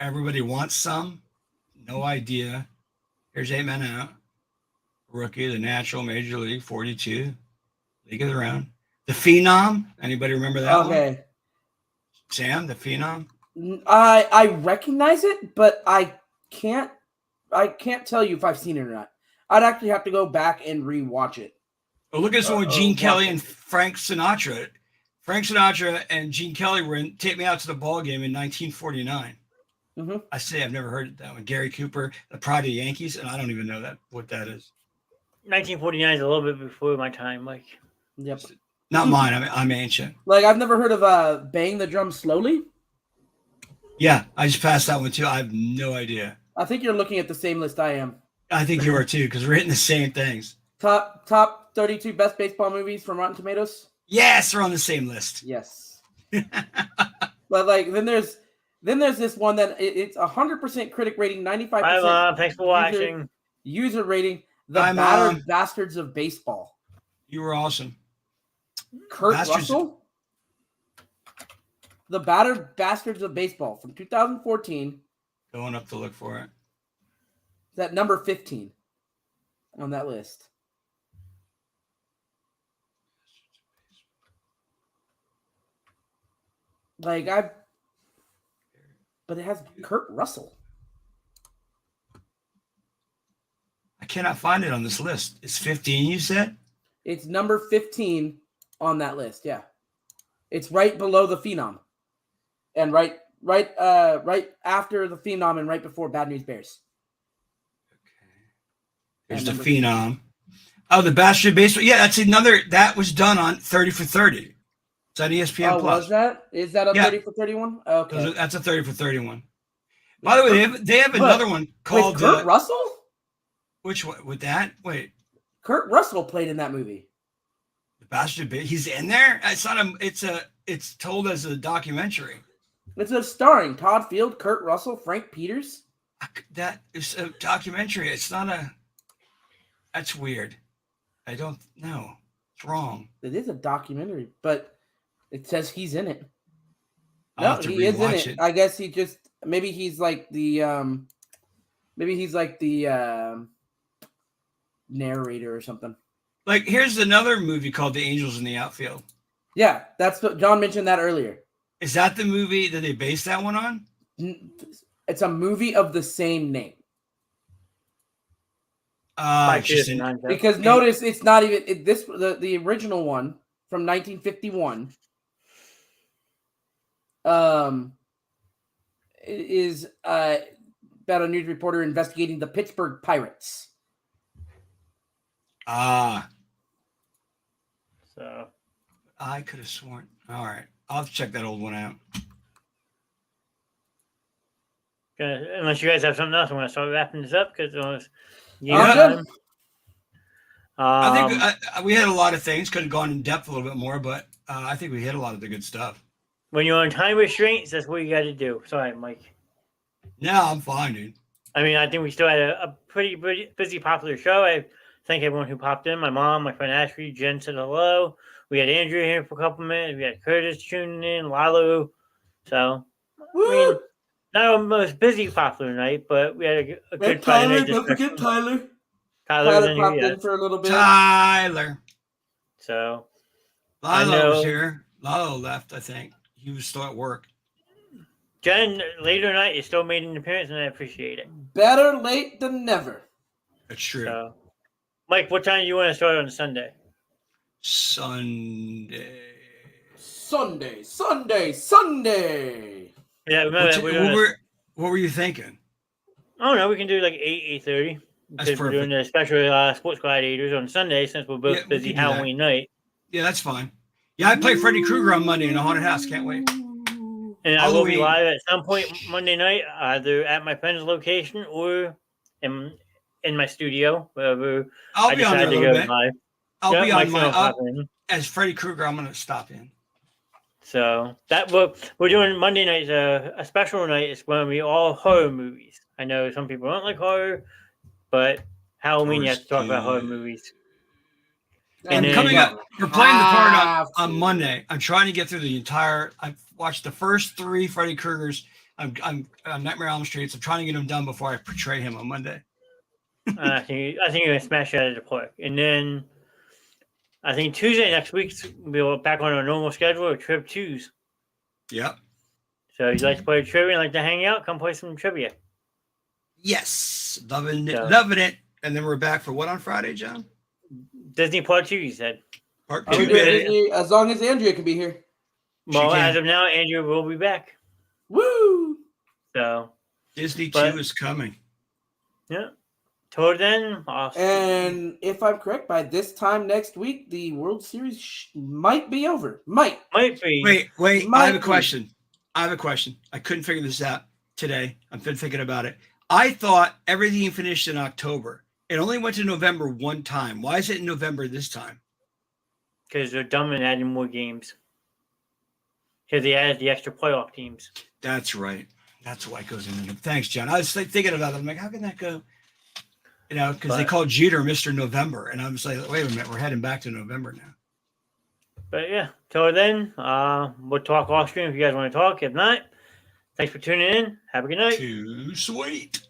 Everybody wants some? No idea. Here's 8 Men Out. Rookie, The Natural, Major League, 42. League of the Round. The Phenom. Anybody remember that one? Okay. Sam, The Phenom? I recognize it, but I can't tell you if I've seen it or not. I'd actually have to go back and rewatch it. Oh, look at this one with Gene Kelly and Frank Sinatra. Frank Sinatra and Gene Kelly were in Take Me Out to the Ball Game in 1949. Mm-hmm. I say I've never heard that one. Gary Cooper, The Pride of the Yankees, and I don't even know what that is. 1949 is a little bit before my time, Mike. Yep. Not mine. I'm ancient. Like, I've never heard of Bang the Drum Slowly. Yeah, I just passed that one too. I have no idea. I think you're looking at the same list I am. I think you are too, because we're hitting the same things. Top 32 best baseball movies from Rotten Tomatoes. Yes, we're on the same list. Yes. But like then there's this one that it's 100% critic rating, 95%. Bye, Mom. Thanks for watching. User rating: The Bye, Battered Mom. Bastards of Baseball. You were awesome. Kurt Russell. The Battered Bastards of Baseball from 2014. Going up to look for it. Is at number 15 on that list. But it has Kurt Russell. I cannot find it on this list. It's 15, you said? It's number 15 on that list. Yeah, it's right below the Phenom, and right after the Phenom, and right before Bad News Bears. There's the Phenom. Oh, the Bastard Baseball. Yeah, that's another. That was done on 30 for 30. It's on ESPN Plus. Was that? Is that a 30 for 31? Okay. That's a 30 for 31. By the way, they have another one called with Kurt Russell? Which one? With that? Wait. Kurt Russell played in that movie. The Bastard Baseball. He's in there? It's not it's told as a documentary. It's a starring Todd Field, Kurt Russell, Frank Peters. That is a documentary. It's not a. That's weird. I don't know. It's wrong. It is a documentary, but it says he's in it. No, he is in it. I guess maybe he's like the narrator or something. Like, here's another movie called The Angels in the Outfield. Yeah, that's what John mentioned that earlier. Is that the movie that they based that one on? It's a movie of the same name. Because notice it's not even the original one from 1951 is about a news reporter investigating the Pittsburgh Pirates. So I could have sworn. All right, I'll have to check that old one out. Unless you guys have something else, I want to start wrapping this up because I think we had a lot of things. Could have gone in depth a little bit more, but I think we hit a lot of the good stuff. When you're on time restraints, that's what you got to do. Sorry, Mike. No, I'm fine, dude. I mean, I think we still had a pretty busy, popular show. I thank everyone who popped in. My mom, my friend Ashley, Jen said hello. We had Andrea here for a couple minutes. We had Curtis tuning in, Lalo. So, I mean, not our most busy, popular night, but we had a good Friday night. Don't forget Tyler. Tyler popped in for a little bit. Tyler. So, Lalo was here. Lalo left, I think. He was still at work. Jen, later tonight, you still made an appearance, and I appreciate it. Better late than never. That's true. So, Mike, what time do you want to start on Sunday? Sunday. Yeah, remember what were you thinking? I don't know. We can do like 8:30. Because we're doing the special Sports Gladiators on Sunday since we're both busy Halloween night. Yeah, that's fine. Yeah, I play Freddy Krueger on Monday in a haunted house. Can't wait. And I will be live at some point Monday night, either at my friend's location or in my studio, wherever I'll be on there a little bit. Live. I'll be on as Freddy Krueger. I'm going to stop in. So that we're doing Monday night, a special night. It's going to be all horror movies. I know some people don't like horror, but Halloween you have to talk about horror movies. And coming up, we're playing the card on Monday. I'm trying to get through the entire. I've watched the first 3 Freddy Kruegers. I'm Nightmare on Elm Street. So I'm trying to get them done before I portray him on Monday. I think you're gonna smash it out of the park. And then I think Tuesday next week we'll be back on our normal schedule of Trib 2s. Yep. So you like to play trivia and like to hang out? Come play some trivia. Yes, loving it. And then we're back for what on Friday, John? Disney Part 2, you said. Part 2. Disney, as long as Andrea can be here. Well, as of now, Andrea will be back. Woo! So Disney 2 is coming. Yeah. Till then, awesome. And if I'm correct, by this time next week, the World Series might be over. Might Wait. be. I have a question. I couldn't figure this out today. I've been thinking about it. I thought everything finished in October. It only went to November one time. Why is it in November this time? Because they're dumb and adding more games. Because they added the extra playoff teams. That's right. That's why it goes into. Thanks, John. I was thinking about it. I'm like, how can that go? You know, because they called Jeter Mr. November, and I was like, wait a minute, we're heading back to November now. But yeah, till then, we'll talk off stream if you guys want to talk. If not, thanks for tuning in. Have a good night. Too sweet.